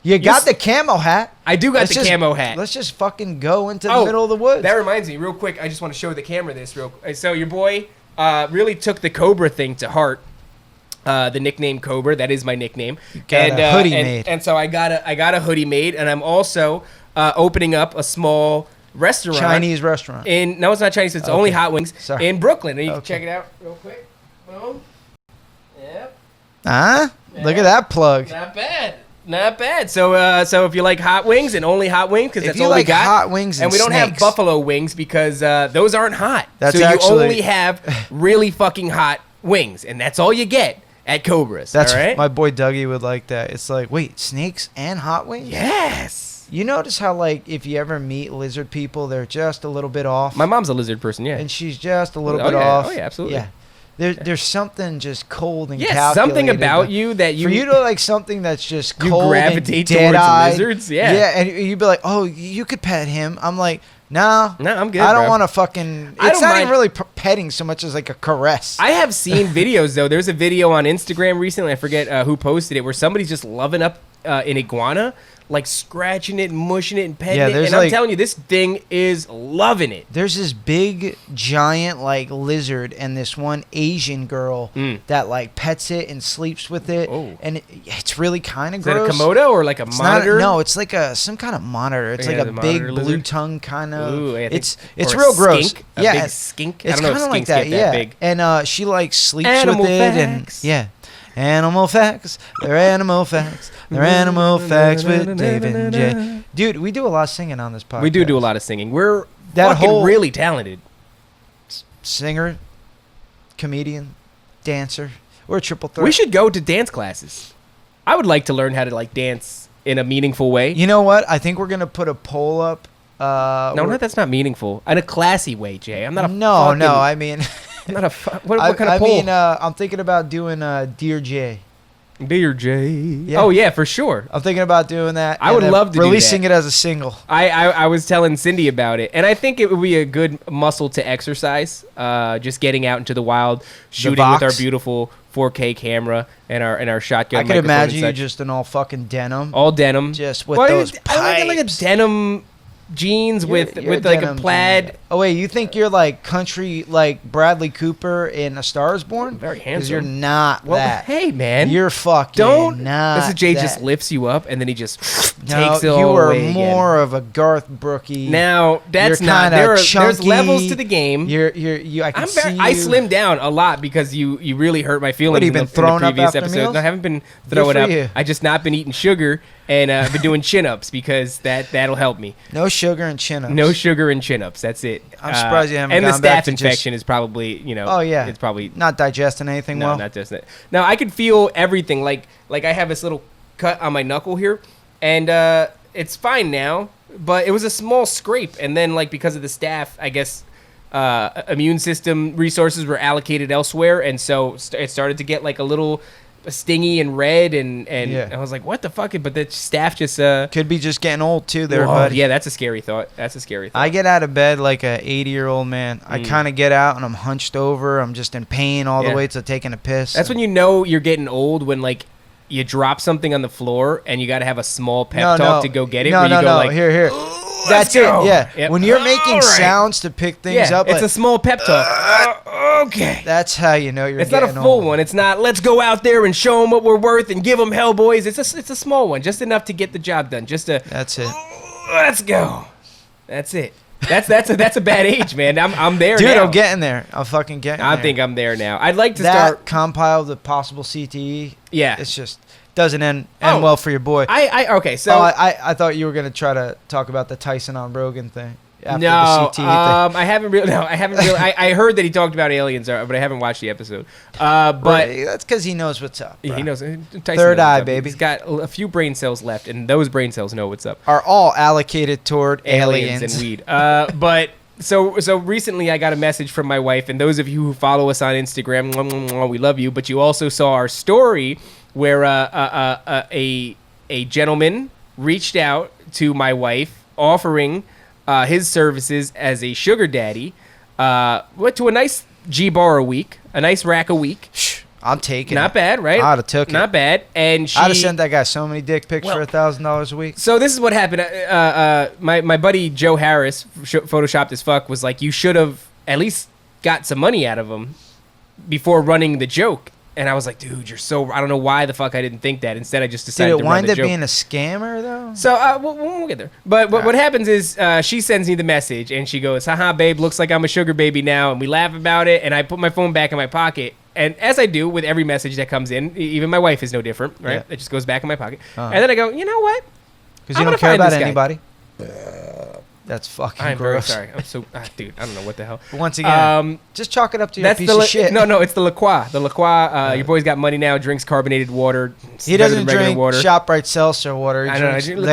You got the camo hat. I do got Let's the just- camo hat. Let's just fucking go into the middle of the woods. That reminds me, real quick. I just want to show the camera this real quick. So your boy really took the Cobra thing to heart. The nickname Cobra, that is my nickname. got a hoodie made. And so I got a hoodie made, and I'm also opening up a small restaurant. Chinese restaurant. No, it's not Chinese. It's only hot wings Sorry. in Brooklyn. And you can Okay. check it out real quick. Boom. Yep. Huh? Look at that plug. Not bad. Not bad. So if you like hot wings and only hot wings, because If that's you all we like got. hot wings and we don't have snakes. buffalo wings because those aren't hot. That's so actually- you only have really fucking hot wings, and that's all you get at Cobra's. That's all right? my boy Dougie would like that. It's like, wait, snakes and hot wings? Yes. You notice how like if you ever meet lizard people, they're just a little bit off. My mom's a lizard person. Yeah. and she's just a little Oh, bit yeah. off. Oh, yeah, absolutely. Yeah. There's something just cold and Yeah, calculated. something about you that you For you to like something that's just You cold gravitate and towards dead-eyed. lizards, yeah. Yeah, and you'd be like, oh, you could pet him. I'm like, no. No, I'm good, I don't bro. want to fucking. I It's don't not mind- even really petting so much as like a caress. I have seen videos though. There's a video on Instagram recently. I forget who posted it, where somebody's just loving up an iguana, like scratching it, and mushing it, and petting Yeah, it. there's And I'm like- telling you, this thing is loving it. There's this big giant like lizard and this one Asian girl that like pets it and sleeps with it, Oh. and it's really kind of Is that gross. a Komodo or like a It's not monitor? no, it's like some kind of monitor. It's Yeah, like the a big monitor blue lizard. tongue kind of. Ooh, I think- It's or a real gross. skink? A Yeah, big skink? I It's don't know if kind of like skinks that. get Yeah, that big. and she like sleeps Animal with it, and facts. yeah. Animal facts. They're animal facts. They're animal facts with Dave and Jay. Dude, we do a lot of singing on this podcast. We do a lot of singing. We're That fucking whole- really talented. Singer, comedian, dancer. We're a triple threat. We should go to dance classes. I would like to learn how to like dance in a meaningful way. You know what? I think we're gonna put a poll up. That's not meaningful. In a classy way, Jay. I'm not a No, fucking, no. I mean, I'm not a what kind of poll? I'm thinking about doing Dear Jay. Dear Jay. Yeah. Oh yeah, for sure. I'm thinking about doing that. I and would then love to do releasing that. it as a single. I was telling Cindy about it, and I think it would be a good muscle to exercise. Just getting out into the wild, shooting with our Vox. beautiful 4K camera and our shotgun. I could microphone imagine and you such. just in all fucking denim. all denim, just with Well, those I like a pipes. denim jeans You're with like a denim plaid. jean. Oh wait, you think you're like country like Bradley Cooper in A Star Is Born? Very 'Cause handsome. you're not Well, that. hey man, You're fucking don't. not. This is Jay that. just lifts you up and then he just takes it you all were away more of a Garth Brookie. Now that's You're not. kinda There's chunky. levels to the game. I can see you. I slimmed down a lot because you really hurt my feelings. What, you been in the throwing up previous after episodes. meals? No, I haven't been throwing for up. you. I just not been eating sugar and I've been doing chin ups because that'll help me. No sugar and chin-ups. No sugar and chin ups. That's it. I'm surprised you haven't And the gone back staph to just- infection is probably Oh, yeah. It's probably Not digesting anything no, well? not just that. No, I could feel everything. Like I have this little cut on my knuckle here, and it's fine now. But it was a small scrape, and then like because of the staph, I guess immune system resources were allocated elsewhere, and so it started to get like a little stingy and red, and Yeah. I was like, what the fuck? But the staph just Could be just getting old, too, there, whoa, buddy. yeah, that's a scary thought. That's a scary thought. I get out of bed like a 80-year-old man. I Mm. kind of get out and I'm hunched over. I'm just in pain all Yeah. the way to taking a piss. That's when you know you're getting old, when like you drop something on the floor and you got to have a small pep talk to go get it. No, where no, you go no. like, Here. Let's That's it. go. Yeah. Yep. When you're making All right. sounds to pick things yeah, up, it's like, a small pep talk. Okay. that's how you know you're It's not a getting full old. one. It's not, let's go out there and show them what we're worth and give them hell, boys. It's a small one, just enough to get the job done. Just to, That's it. let's go. That's it. That's a bad age, man. I'm there Dude, now. I'm getting there. I'm fucking getting there. I think I'm there now. I'd like to that start. compiled with possible CTE. Yeah. It's just doesn't end Oh. well for your boy. Okay, so I thought you were gonna try to talk about the Tyson on Rogan thing. After no, the CTE thing. I haven't really. No, I haven't really. I heard that he talked about aliens, but I haven't watched the episode. But Right, that's because he knows what's up. he bro. knows. Tyson Third knows eye, what's up. baby. He's got a few brain cells left, and those brain cells know what's up. Are all allocated toward aliens. And weed. But so recently I got a message from my wife, and those of you who follow us on Instagram, mwah, mwah, mwah, we love you. But you also saw our story where a gentleman reached out to my wife offering his services as a sugar daddy. Went to a nice G-bar a week, a nice rack a week. Shh, I'm taking Not it. bad, right? I'd have took it. Not bad. And she I'd have sent that guy so many dick pics Well- for $1,000 a week. So this is what happened. My buddy Joe Harris, photoshopped as fuck, was like, you should have at least got some money out of him before running the joke. And I was like, dude, you're so. I don't know why the fuck I didn't think that. Instead, I just decided Did it to run wind the up joke. being a scammer though? So we'll get there. But what happens is she sends me the message and she goes, haha, babe, looks like I'm a sugar baby now. And we laugh about it. And I put my phone back in my pocket. And as I do with every message that comes in, even my wife is no different, right? Yeah. It just goes back in my pocket. Uh-huh. And then I go, you know what? Because I'm you gonna don't care find about this guy. anybody. That's fucking I'm very gross. sorry. I'm so, dude, I don't know what the hell. But once again, Um, just chalk it up to your That's piece the of shit. No, it's the La Croix. The La Croix. Your boy's got money now. Drinks carbonated water. It's He better doesn't than regular drink water. ShopRite seltzer water. He I know. I drinks drink Le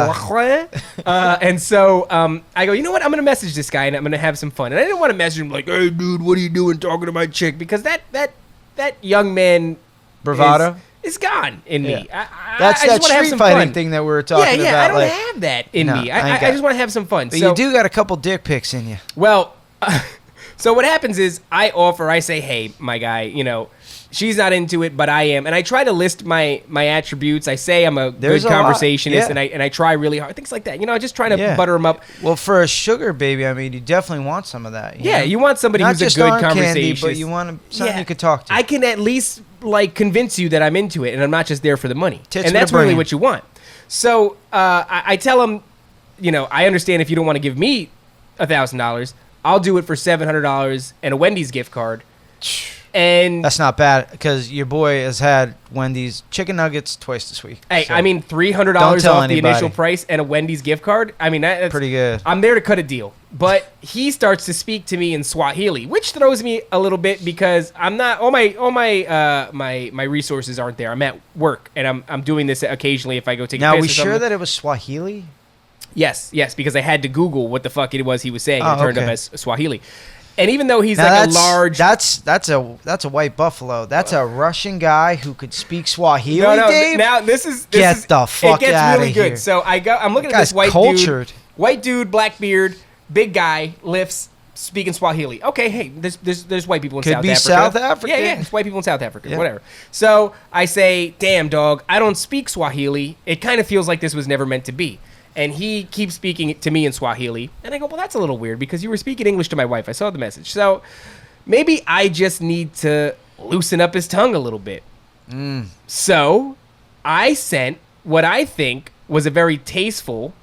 La Croix. Croix. And so I go, you know what? I'm gonna message this guy and I'm gonna have some fun. And I didn't want to message him like, hey, dude, what are you doing talking to my chick? Because that young man Bravado? is gone in me. Yeah. I That's just that wanna have street some fighting fun. thing that we were talking Yeah, about. I don't like, have that in No, me. I ain't I got just want to have some fun. but So- you do got a couple dick pics in you. Well, so what happens is I say, hey, my guy, you know, she's not into it, but I am. And I try to list my attributes. I say I'm a There's good a lot, conversationist, yeah. and I try really hard. Things like that. You know, I just trying to Yeah. butter them up. Well, for a sugar baby, I mean, you definitely want some of that. Yeah, know? you want somebody Not who's a just good arm candy, conversationist. but you want something you could talk to. I can at least like convince you that I'm into it, and I'm not just there for the money. Tits And with that's a really brain. what you want. So I tell him, you know, I understand if you don't want to give me $1,000, I'll do it for $700 and a Wendy's gift card. And That's not bad because your boy has had Wendy's chicken nuggets twice this week. hey, So, I mean, $300 Don't tell off the initial anybody. price and a Wendy's gift card. I mean, that's pretty good. I'm there to cut a deal. But he starts to speak to me in Swahili, which throws me a little bit because I'm not my resources aren't there. I'm at work and I'm doing this occasionally if I go take a Now, piss we or sure something. that it was Swahili? Yes, because I had to Google what the fuck it was he was saying and Oh, it turned okay. up as Swahili. And even though he's Now like a large That's a white buffalo. That's a Russian guy who could speak Swahili, no, Dave? now this is Get is, the fuck it gets outta really good. here. So I'm looking That at this guy's white cultured. white dude, black beard, big guy, lifts, speaking Swahili. Okay, hey, there's white people in Could South be Africa. South African. Yeah, it's white people in South Africa, Yeah. whatever. So I say, damn dog, I don't speak Swahili. It kind of feels like this was never meant to be. And he keeps speaking to me in Swahili. And I go, well, that's a little weird because you were speaking English to my wife. I saw the message. So maybe I just need to loosen up his tongue a little bit. So I sent what I think was a very tasteful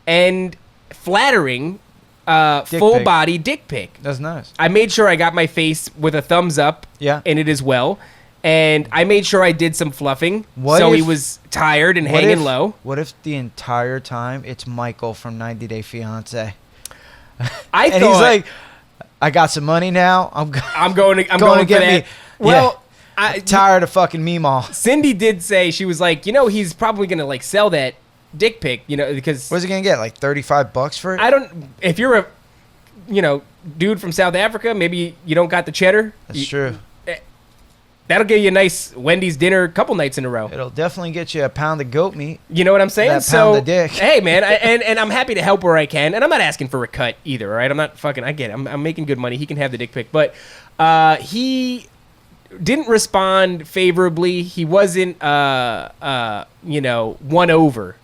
and flattering Dick full pic. body dick pic. That's nice. I made sure I got my face with a thumbs up in it as well. And I made sure I did some fluffing, he was tired and hanging low. What if the entire time it's Michael from 90 Day Fiance? I and thought, he's like, I got some money now. I'm going to get that. me. Well, I'm tired of fucking Meemaw. Cindy did say, she was like, he's probably going to like sell that dick pic, because What's he gonna get? Like $35 for it? I don't. If you're a, dude from South Africa, maybe you don't got the cheddar. That's true. That'll give you a nice Wendy's dinner a couple nights in a row. It'll definitely get you a pound of goat meat. You know what I'm saying? That pound of dick. Hey, man, and I'm happy to help where I can, and I'm not asking for a cut either. All right, I'm not fucking. I get it. I'm making good money. He can have the dick pic, but he didn't respond favorably. He wasn't, won over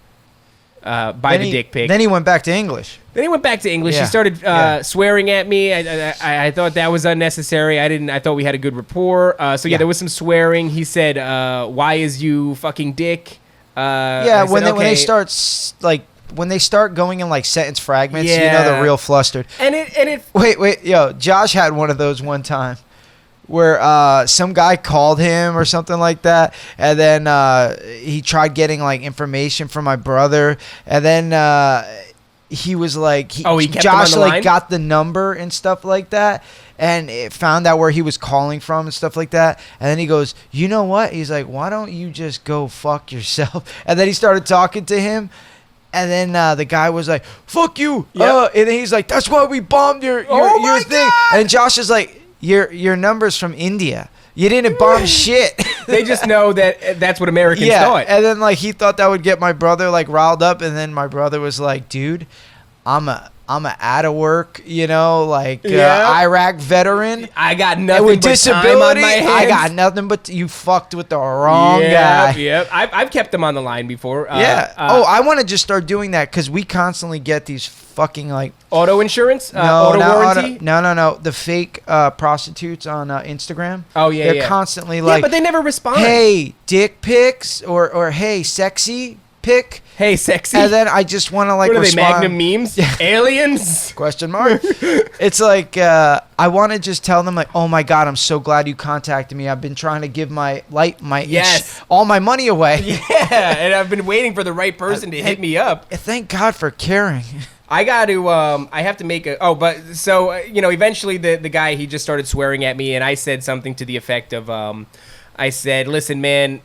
by the dick pic. Then he went back to English. He started swearing at me. I thought that was unnecessary. I thought we had a good rapport. There was some swearing. He said, "Why is you fucking dick?" When they start going in like sentence fragments, they're real flustered. Wait, yo, Josh had one of those one time where some guy called him or something like that, and then he tried getting like information from my brother, and then he was like, Josh like got the number and stuff like that, and it found out where he was calling from and stuff like that, and then he goes, you know what? He's like, why don't you just go fuck yourself? And then he started talking to him. And then the guy was like, fuck you. Yep. And then he's like, that's why we bombed your thing. God. And Josh is like, your number's from India. You didn't bomb shit. They just know that that's what Americans thought. And then like he thought that would get my brother like riled up. And then my brother was like, dude, I'm a out of work, Iraq veteran. I got nothing with but disability. time on my hands. I got nothing but you fucked with the wrong guy. Yep. I've kept them on the line before. I want to just start doing that because we constantly get these fucking like auto insurance, auto warranty. No. The fake prostitutes on Instagram. Oh yeah, they're constantly like, but they never respond. Hey, dick pics or hey, sexy pic. Hey, sexy. And then I just want to like what are respond. they, Magnum memes? Aliens? Question mark. It's like I want to just tell them like, oh my god, I'm so glad you contacted me. I've been trying to give all my money away. Yeah, and I've been waiting for the right person to hit me up. Thank God for caring. I got to. I have to make a. Oh, but so eventually the guy, he just started swearing at me, and I said something to the effect of, I said, listen, man.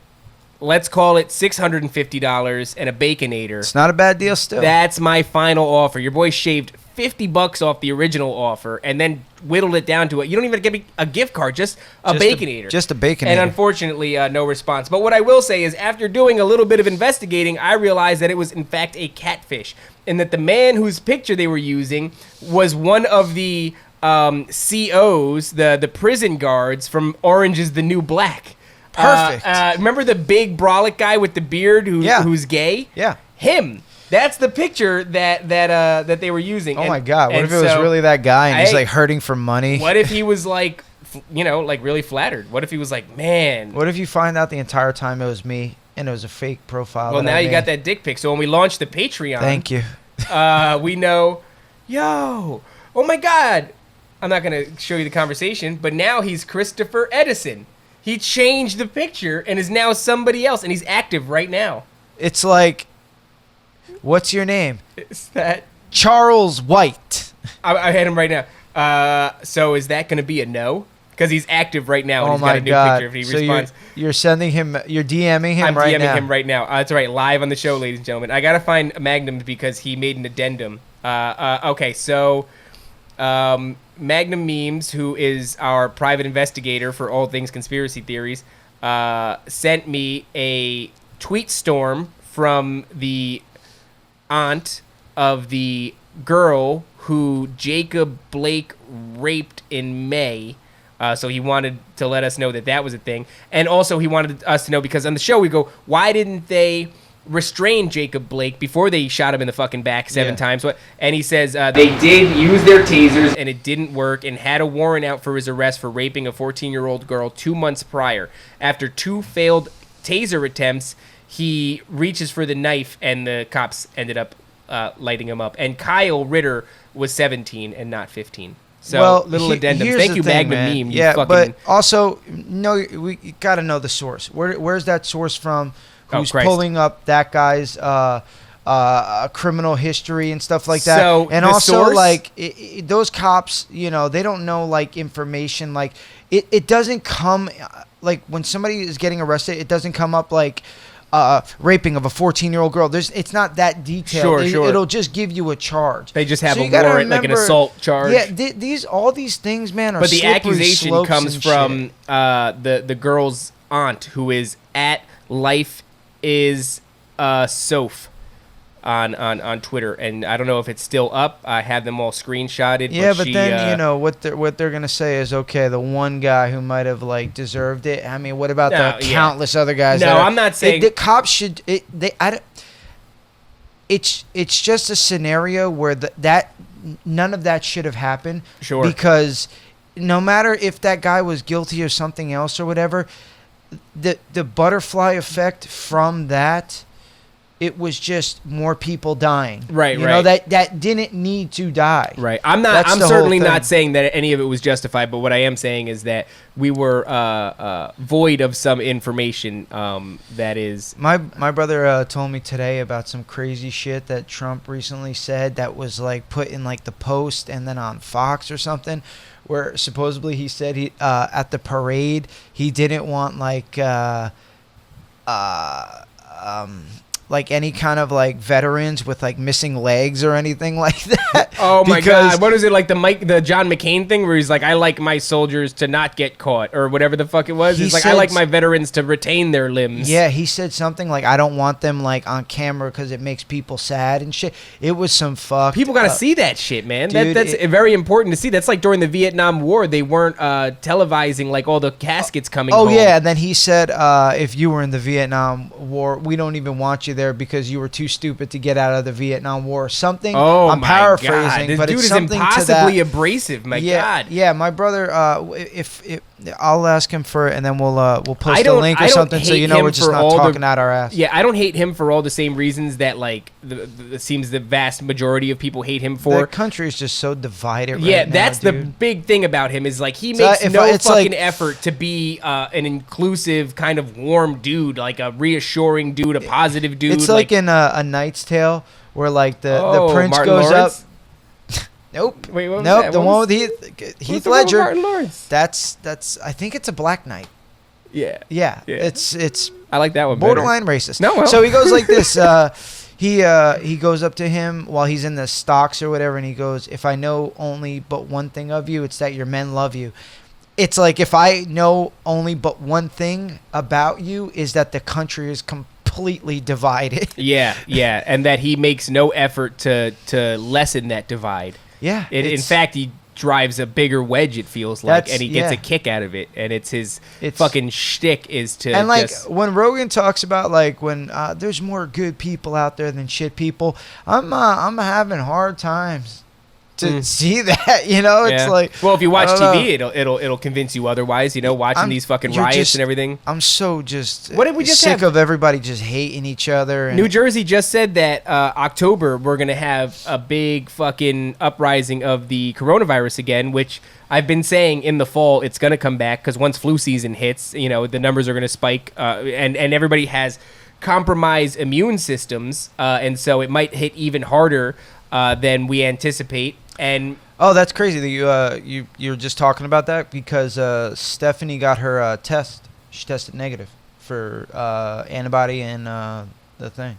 Let's call it $650 and a Baconator. It's not a bad deal still. That's my final offer. Your boy shaved $50 off the original offer and then whittled it down to it. You don't even get me a gift card, just a Baconator. Just a Baconator. And unfortunately, no response. But what I will say is after doing a little bit of investigating, I realized that it was in fact a catfish. And that the man whose picture they were using was one of the COs, the prison guards from Orange is the New Black. Perfect. Remember the big brolic guy with the beard who's gay? Yeah. Him. That's the picture that they were using. Oh my God! What if it was really that guy and he's like hurting for money? What if he was like, like really flattered? What if he was like, man? What if you find out the entire time it was me and it was a fake profile? Well, now you got that dick pic. So when we launch the Patreon, thank you. We know, oh my God! I'm not gonna show you the conversation, but now he's Christopher Edison. He changed the picture and is now somebody else, and he's active right now. It's like, what's your name? Is that Charles White? I had him right now. So is that going to be a no? Because he's active right now, and he's got a new picture if he responds. You're sending him, you're DMing him right now? I'm DMing him right now. That's right, live on the show, ladies and gentlemen. I got to find Magnum because he made an addendum. Okay, so... Magnum Memes, who is our private investigator for all things conspiracy theories, sent me a tweet storm from the aunt of the girl who Jacob Blake raped in May. So he wanted to let us know that was a thing. And also he wanted us to know, because on the show we go, why didn't they restrain Jacob Blake before they shot him in the fucking back 7 times? And he says they did use their tasers and it didn't work, and had a warrant out for his arrest for raping a 14-year-old girl 2 months prior. After 2 failed taser attempts, he reaches for the knife, and the cops ended up lighting him up. And Kyle Ritter was 17 and not 15. So, little addendum. Thank you, thing, Magnum man. Meme. Yeah, fucking... but also, no, we got to know the source. Where's that source from? Who's pulling up that guy's criminal history and stuff like that? So and the also, source? like, those cops, you know, they don't know, like, information. Like, it doesn't come, like, when somebody is getting arrested, it doesn't come up, like, raping of a 14-year-old girl. It's not that detailed. Sure. It'll just give you a charge. They just have So a you gotta warrant, like an remember- assault charge. Yeah, all these things, man, are But the slippery accusation slopes comes and from shit. the girl's aunt, who is at Life is Soph on Twitter, and I don't know if it's still up. I have them all screenshotted. Yeah, but she, then you know what they're gonna say is, okay, the one guy who might have like deserved it. I mean, what about the countless other guys? No, I'm not saying the cops should. It's just a scenario where that none of that should have happened. Sure. Because no matter if that guy was guilty of something else or whatever, the butterfly effect from that, it was just more people dying. Right, you right. know, that didn't need to die. Right. I'm That's the certainly whole thing. not saying that any of it was justified, but what I am saying is that we were void of some information that is... My brother told me today about some crazy shit that Trump recently said that was like put in like the Post and then on Fox or something, where supposedly he said he at the parade he didn't want like any kind of like veterans with like missing legs or anything like that. Oh my God! What is it, like the John McCain thing where he's like, I like my soldiers to not get caught, or whatever the fuck it was. He's like, I like my veterans to retain their limbs. Yeah, he said something like, I don't want them like on camera because it makes people sad and shit. It was some fuck. People gotta see that shit, man. Dude, That's very important to see. That's like during the Vietnam War, they weren't televising like all the caskets coming home. Oh yeah, and then he said, if you were in the Vietnam War, we don't even want you there because you were too stupid to get out of the Vietnam War. Something. Oh, I'm my paraphrasing, God. This but dude it's is something impossibly to that. abrasive. My Yeah, God. yeah. My brother, if I'll ask him for it, and then we'll post I a don't- link I or don't something, so hate you know him we're just for not all the- talking out our ass. Yeah, I don't hate him for all the same reasons that like it seems the vast majority of people hate him for. The country is just so divided. Right Yeah, now, that's the dude. big thing about him is like he So makes if no it's fucking like- effort to be an inclusive kind of warm dude, like a reassuring dude, a positive dude. It's like in A Knight's Tale where like the Oh, prince Martin goes Lawrence? up. Nope. Wait, what was nope. that? The What one was- with Heath What's the one with Ledger. Martin Lawrence? That's. I think it's a Black Knight. Yeah, Yeah. Yeah. It's I like that one. better. borderline racist. No, well. So he goes like this. He goes up to him while he's in the stocks or whatever, and he goes, "If I know only but one thing of you, it's that your men love you." It's like, if I know only but one thing about you, is that the country is completely divided. Yeah, and that he makes no effort to lessen that divide. Yeah. In fact, he drives a bigger wedge, it feels like, That's- and he gets yeah. a kick out of it. And it's his It's- fucking shtick is to And like just... when Rogan talks about like when there's more good people out there than shit people, I'm having hard times to see that. You know, it's Yeah. like, well, if you watch I don't TV, it'll convince you otherwise. You know, watching these fucking you're riots just- and everything. I'm so just What did we just sick have? of everybody just hating each other. And New Jersey just said that October we're gonna have a big fucking uprising of the coronavirus again, which I've been saying in the fall it's gonna come back because once flu season hits, you know, the numbers are gonna spike, and everybody has compromised immune systems, and so it might hit even harder than we anticipate. And oh, that's crazy that you're just talking about that because Stephanie got her test. She tested negative for antibody and the thing.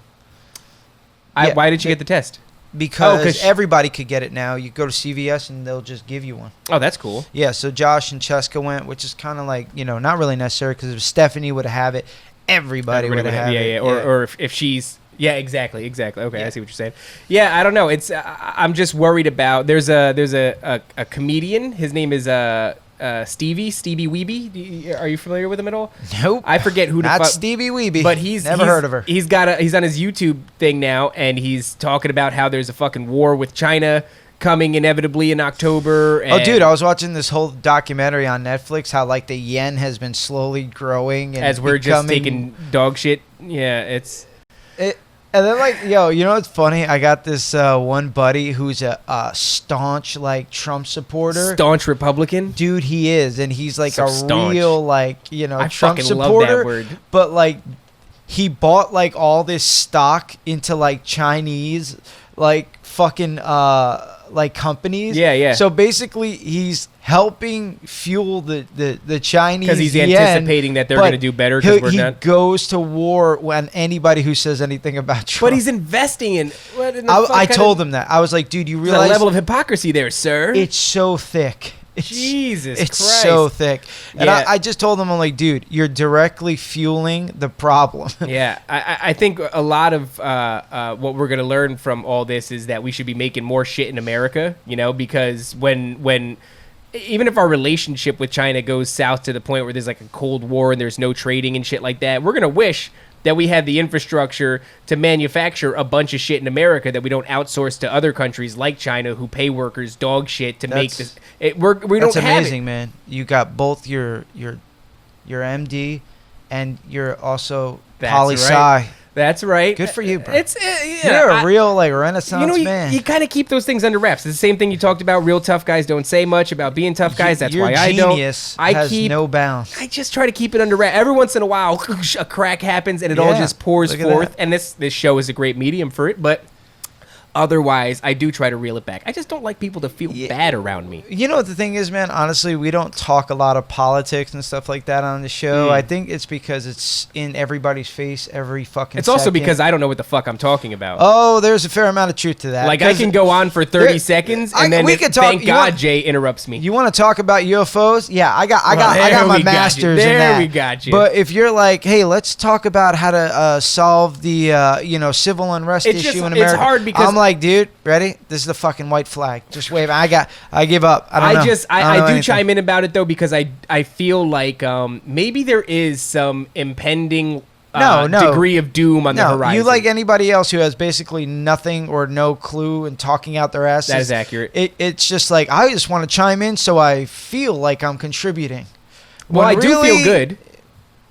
Yeah, why did you get the test? Because 'cause everybody could get it now. You go to CVS and they'll just give you one. Oh, that's cool. Yeah, so Josh and Cheska went, which is kind of like, you know, not really necessary because if Stephanie would have it, everybody would have it. Yeah. Or if she's... Yeah, exactly. Okay, Yeah. I see what you're saying. Yeah, I don't know. It's I'm just worried about... There's a comedian. His name is Stevie Weeby. Are you familiar with him at all? Nope. I forget who the Not fuck... Stevie Weeby. But he's heard of her. He's on his YouTube thing now, and he's talking about how there's a fucking war with China, coming inevitably in October. Oh, dude, I was watching this whole documentary on Netflix, how like the yen has been slowly growing and as we're just taking dog shit. Yeah, and then like, yo, you know what's funny? I got this one buddy who's a staunch like Trump supporter. Staunch Republican? Dude, he is, and he's like So a staunch. real like, you know, I Trump fucking supporter. love that word. But like he bought like all this stock into like Chinese like fucking like companies. Yeah. So basically he's helping fuel the Chinese Because he's yen, anticipating that they're but going to do better because we're he not. goes to war when anybody who says anything about Trump. But he's investing in. What in the I fuck told him that. I was like, dude, you There's a realize level of hypocrisy there, sir. it's so thick. Jesus it's Christ. so thick. And Yeah. I just told him, I'm like, dude, you're directly fueling the problem. Yeah, I think a lot of what we're going to learn from all this is that we should be making more shit in America, you know, because when even if our relationship with China goes south to the point where there's like a Cold War and there's no trading and shit like that, we're going to wish that we had the infrastructure to manufacture a bunch of shit in America that we don't outsource to other countries like China who pay workers dog shit to make this. We That's don't have amazing, it. man. You got both your MD and you're also That's poli-sci. right. That's right. Good for you, bro. It's You're a real like Renaissance man. You kind of keep those things under wraps. It's the same thing you talked about. Real tough guys don't say much about being tough guys. That's Your why I don't. genius I has keep. no bounds. I just try to keep it under wraps. Every once in a while, a crack happens and it all Yeah, just pours look at forth. that. And this show is a great medium for it. But otherwise, I do try to reel it back. I just don't like people to feel bad around me. You know what the thing is, man? Honestly, we don't talk a lot of politics and stuff like that on the show. I think it's because it's in everybody's face every fucking It's also second. because I don't know what the fuck I'm talking about. Oh, there's a fair amount of truth to that. Like, I 'Cause can go on for 30 there- seconds, I- and then we could talk- thank you God want- Jay interrupts me. You want to talk about UFOs? Yeah, I got there my we got you. masters in There that. we got you. But if you're like, hey, let's talk about how to solve the civil unrest It's issue just- in it's America, hard because- I'm like, dude, ready? This is the fucking white flag. Just wave. I give up. I don't know. I know do anything. chime in about it though because I feel like maybe there is some impending No. degree of doom on the No, horizon. you like anybody else who has basically nothing or no clue and talking out their asses. That is accurate. It's just like, I just want to chime in so I feel like I'm contributing. Well, When I do really, feel good.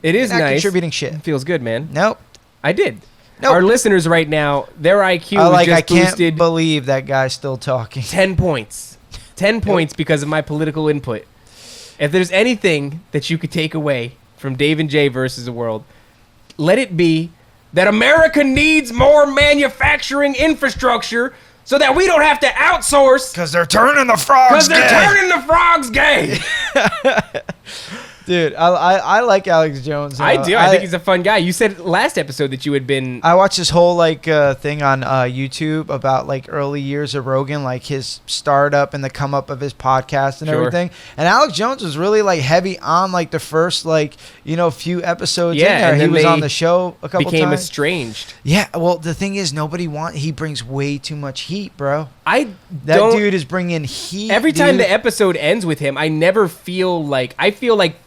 It is you're not nice. contributing shit. It feels good, man. Nope. I did. Nope. Our listeners right now, their IQ I is just can't boosted believe that guy's still talking. 10 points. 10 points because of my political input. If there's anything that you could take away from Dave and Jay versus the world, let it be that America needs more manufacturing infrastructure so that we don't have to outsource Because they're turning the frogs because they're turning the frogs gay. Dude, I like Alex Jones. I do. I think he's a fun guy. You said last episode that you had been. I watched this whole thing on YouTube about like early years of Rogan, like his startup and the come up of his podcast and Sure. everything. And Alex Jones was really like heavy on like the first few episodes Yeah, in there. and He then was they on the show a couple became times. estranged. Yeah, well the thing is he brings way too much heat, bro. That That dude is bringing heat. Every time dude. the episode ends with him, I never feel like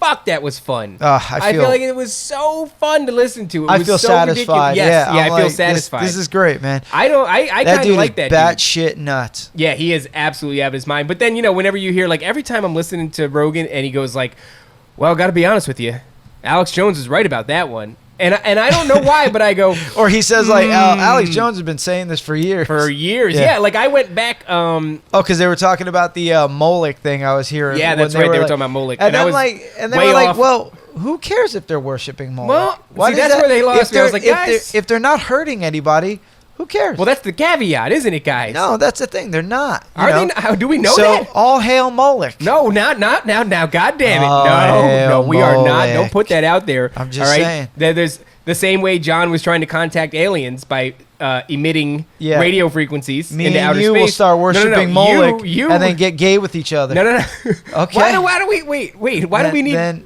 fuck, that was fun. I feel like it was so fun to listen to. It I was feel so satisfied. ridiculous. Yes, Yeah, I I'm feel like, satisfied. This is great, man. I kind That of dude like is that bat dude. shit nuts. Yeah, he is absolutely out of his mind. But then, whenever you hear, every time I'm listening to Rogan and he goes well, got to be honest with you, Alex Jones is right about that one. And I don't know why, but I go... Or he says Alex Jones has been saying this for years. For years, Yeah. yeah. I went back... because they were talking about the Moloch thing I was hearing. Yeah, when that's right. They were like- talking about Moloch. And I then was they way were like, off. well, who cares if they're worshiping Moloch? Well, Why see, does that's where they lost me. I was like, if guys- if they're not hurting anybody, who cares? Well, that's the caveat, isn't it, guys? no, that's the thing. They're not. you Are know? they not? How do we know so, that? all hail Moloch. No, not now. God damn it. Oh, No, we are not. Moloch. Don't put that out there. I'm just all right? saying. There's the same way John was trying to contact aliens by emitting Yeah. radio frequencies Me into and outer you space. will start worshiping Moloch You, and then get gay with each other. No. Okay. Why do we wait? Why do we need Then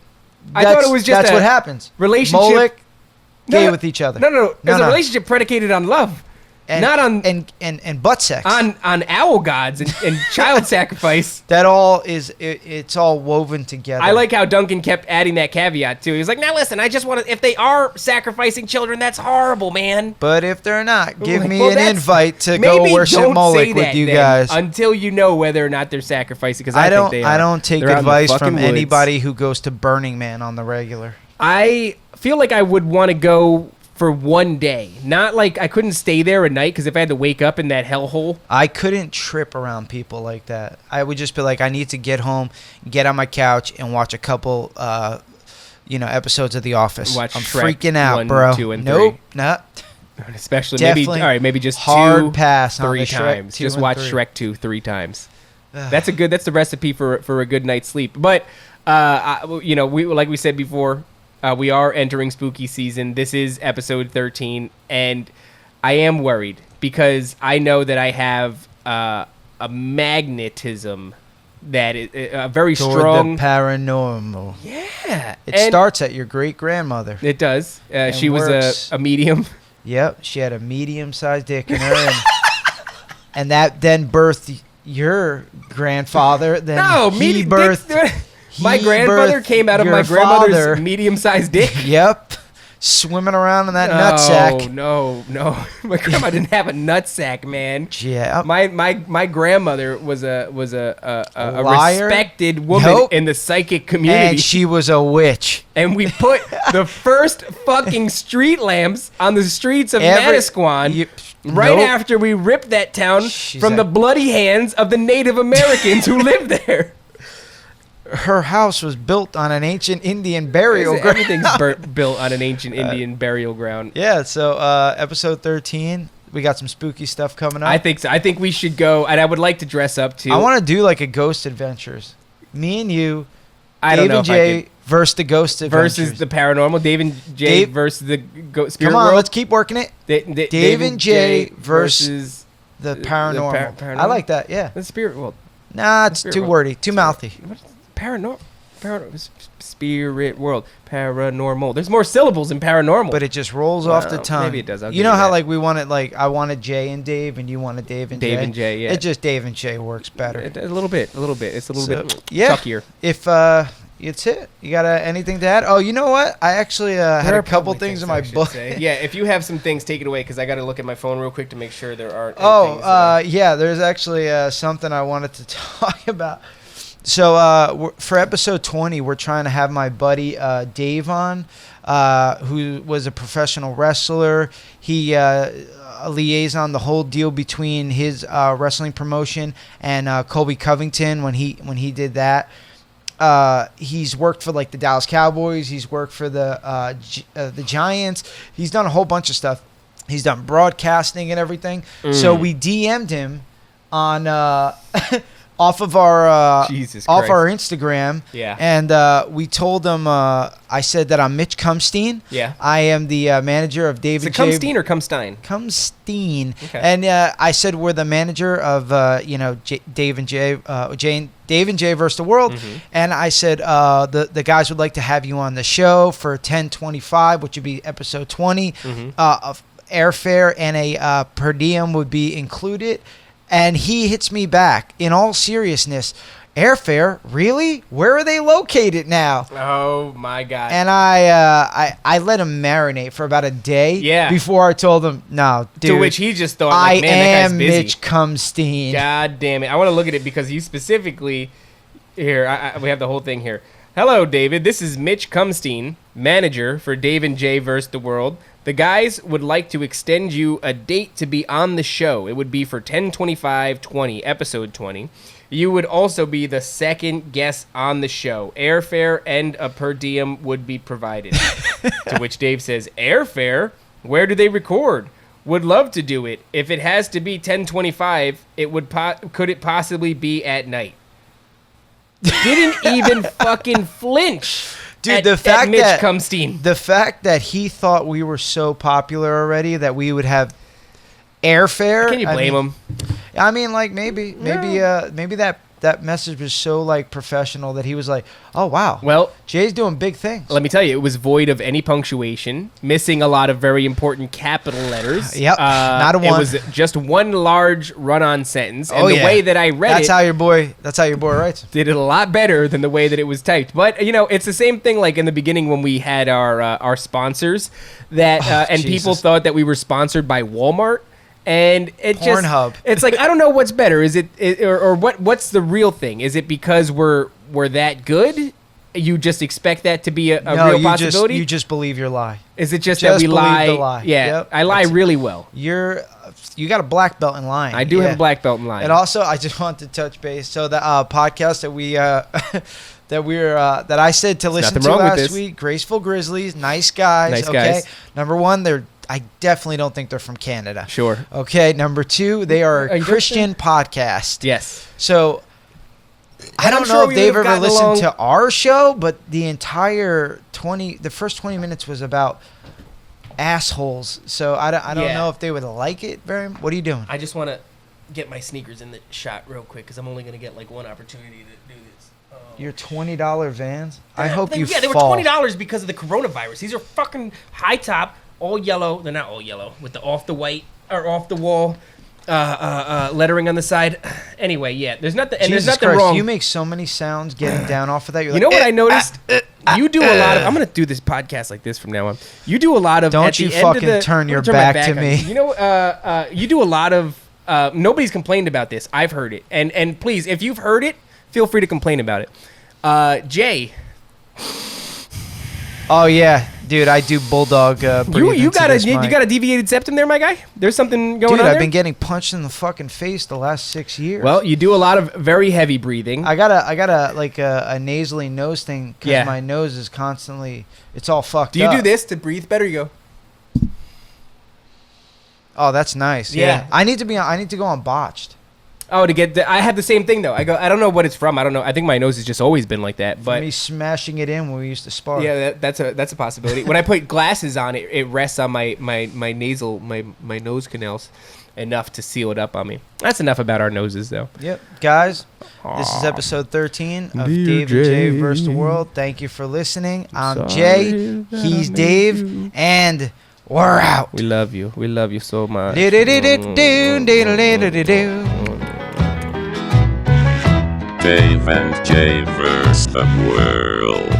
I thought it was just that's a what happens. relationship- Moloch, gay No, with each other. No. There's No. a relationship predicated on love. And, Not on and butt sex. on owl gods and child sacrifice. That all is it's all woven together. I like how Duncan kept adding that caveat too. He was like, "Now listen, I just want to. If they are sacrificing children, that's horrible, man. But if they're not, give me Well, an that's- invite to maybe go worship don't Moloch say with that you then guys. until you know whether or not they're sacrificing. Because I think they are. I don't take They're out in the advice fucking from woods. anybody who goes to Burning Man on the regular. I feel like I would want to go for one day. Not like I couldn't stay there a night because if I had to wake up in that hellhole. I couldn't trip around people like that. I would just be like, I need to get home, get on my couch, and watch a couple, episodes of The Office. Watch I'm Shrek freaking out, 1, bro. 2, and nope, 3. nah. Especially Definitely maybe just hard two, pass on 3 the Shrek times. 2 Just and watch 3. Shrek 2 3 times. That's the recipe for a good night's sleep. But like we said before, we are entering spooky season. This is episode 13, and I am worried because I know that I have a magnetism that is very Toward strong. the paranormal. Yeah, It starts at your great grandmother. It does. She was works. a medium. Yep, she had a medium-sized dick in her, and that then birthed your grandfather. Then he birthed. My he grandfather birthed came out of your my grandmother's father. medium-sized dick. Yep, swimming around in that nutsack. No. My grandma didn't have a nutsack, man. Yeah. My grandmother was a Liar? respected woman Nope. in the psychic community. And she was a witch. And we put the first fucking street lamps on the streets of Every- Manasquan you- right nope. after we ripped that town She's from a- the bloody hands of the Native Americans who lived there. Her house was built on an ancient Indian burial ground. Everything's built on an ancient Indian burial ground. Yeah, so episode 13, we got some spooky stuff coming up. I think so. I think we should go, and I would like to dress up too. I want to do like a Ghost Adventures. Me and you, I don't Dave know and if I Jay could. versus the Ghost Adventures. Versus the paranormal. Dave and Jay Dave- versus the spirit Come on, world. let's keep working it. Dave and Jay versus The the paranormal. paranormal? I like that, yeah. the spirit world. Nah, it's Spirit too world. wordy, too mouthy. What is paranormal? Spirit world. Paranormal. There's more syllables in paranormal. But it just rolls off the Well, tongue. maybe it does. I'll You give know you how that. like we wanted, like I wanted Jay and Dave, and you wanted Dave and Jay. Dave and Jay, yeah. It just Dave and Jay works better. A little bit. It's a little So, bit yeah. chuckier. If it's it, you got anything to add? Oh, you know what? I actually had There are a couple probably things in I my should book. say. Yeah, if you have some things, take it away because I got to look at my phone real quick to make sure there aren't. Yeah, there's actually something I wanted to talk about. So for episode 20, we're trying to have my buddy Dave on, who was a professional wrestler. He a liaison, the whole deal between his wrestling promotion and Colby Covington when he did that. He's worked for like the Dallas Cowboys. He's worked for the Giants. He's done a whole bunch of stuff. He's done broadcasting and everything. So we DM'd him on off of our Jesus off Christ. our Instagram. Yeah. And we told him I said that I'm Mitch Cumstein. Yeah. I am the manager of Dave Is and it Jay. Cumstein or Cumstein? Cumstein. Okay. And I said we're the manager of Dave and Jay, Dave and Jay versus the world. Mm-hmm. And I said the guys would like to have you on the show for 1025, which would be episode 20. Mm-hmm. Of airfare and a per diem would be included. And he hits me back in all seriousness. Airfare, really? Where are they located now? Oh my God. And I let him marinate for about a day. Yeah. Before I told him, no, dude. To which he just thought, I like, man, that guy's am busy. Mitch Cumstein. God damn it. I want to look at it because you specifically, here, we have the whole thing here. Hello, David. This is Mitch Cumstein, manager for Dave and Jay vs. the World. The guys would like to extend you a date to be on the show. It would be for 10/25/20, episode 20. You would also be the second guest on the show. Airfare and a per diem would be provided. To which Dave says, airfare? Where do they record? Would love to do it. If it has to be 10/25, it would could it possibly be at night? Didn't even fucking flinch. Dude, The fact that he thought we were so popular already that we would have airfare. Can you blame him? I mean, like maybe that that message was so like professional that he was like, "Oh wow, Well, Jay's doing big things." let me tell you, it was void of any punctuation, missing a lot of very important capital letters. Yep, not a one. It was just one large run-on sentence, and Oh, the yeah. way that I read That's it how your boy writes. did it a lot better than the way that it was typed. But you know, it's the same thing like in the beginning when we had our sponsors that and people Jesus. thought that we were sponsored by Walmart. And it Pornhub. just, it's like, I don't know what's better. Is it or what's the real thing? Is it because we're that good? You just expect that to be a real possibility? You just believe your lie. Is it just just that we believe lie? the lie. Yeah, Yep. I lie really well. You got a black belt in lying. I do have a black belt in lying. And also, I just want to touch base. So the podcast that we that I said to listen nothing to wrong with last this. week, Graceful Grizzlies, nice guys. Nice okay, guys. number one, I definitely don't think they're from Canada. Sure. Okay, number two, they are Are a you Christian podcast. Yes. So I And I'm don't sure know if we they've would've ever gotten listened along- to our show, but the first 20 minutes was about assholes. So I don't Yeah. know if they would like it very much. What are you doing? I just want to get my sneakers in the shot real quick because I'm only going to get like one opportunity to do this. Your $20 Vans? I hope you Yeah, they were fall. $20 because of the coronavirus. These are fucking high top, all yellow. They're not all yellow with the off the white or off the wall lettering on the side. Anyway, yeah, there's nothing. And Jesus there's nothing Christ, wrong. you make so many sounds getting down off of that. You're You like, know what I noticed? You do a lot of. I'm gonna do this podcast like this from now on. You do a lot of. Don't at the you end of fucking the- turn I'm your gonna my back to on me. You know, you do a lot of. Nobody's complained about this. I've heard it, and please, if you've heard it, feel free to complain about it. Jay, Oh yeah, dude, I do bulldog. you got a deviated septum there, my guy. There's something going Dude, on I've there. been getting punched in the fucking face the last 6 years. Well, you do a lot of very heavy breathing. I got a nasally nose thing because Yeah. my nose is constantly, it's all fucked Do you up. do this to breathe better? You go. Oh, that's nice. Yeah. Yeah. I need to go on botched. Oh, to get. I have the same thing though. I don't know what it's from. I don't know. I think my nose has just always been like that. For But me smashing it in when we used to spar. yeah, that's a possibility. When I put glasses on, it rests on my nasal my nose canals enough to seal it up on me. That's enough about our noses though. Yep. Guys, this is episode 13 of Dave and Jay vs. the World. Thank you for listening. I'm Jay. He's Dave. And we're out. We love you. We love you so much. Dave and Jay vs. the world.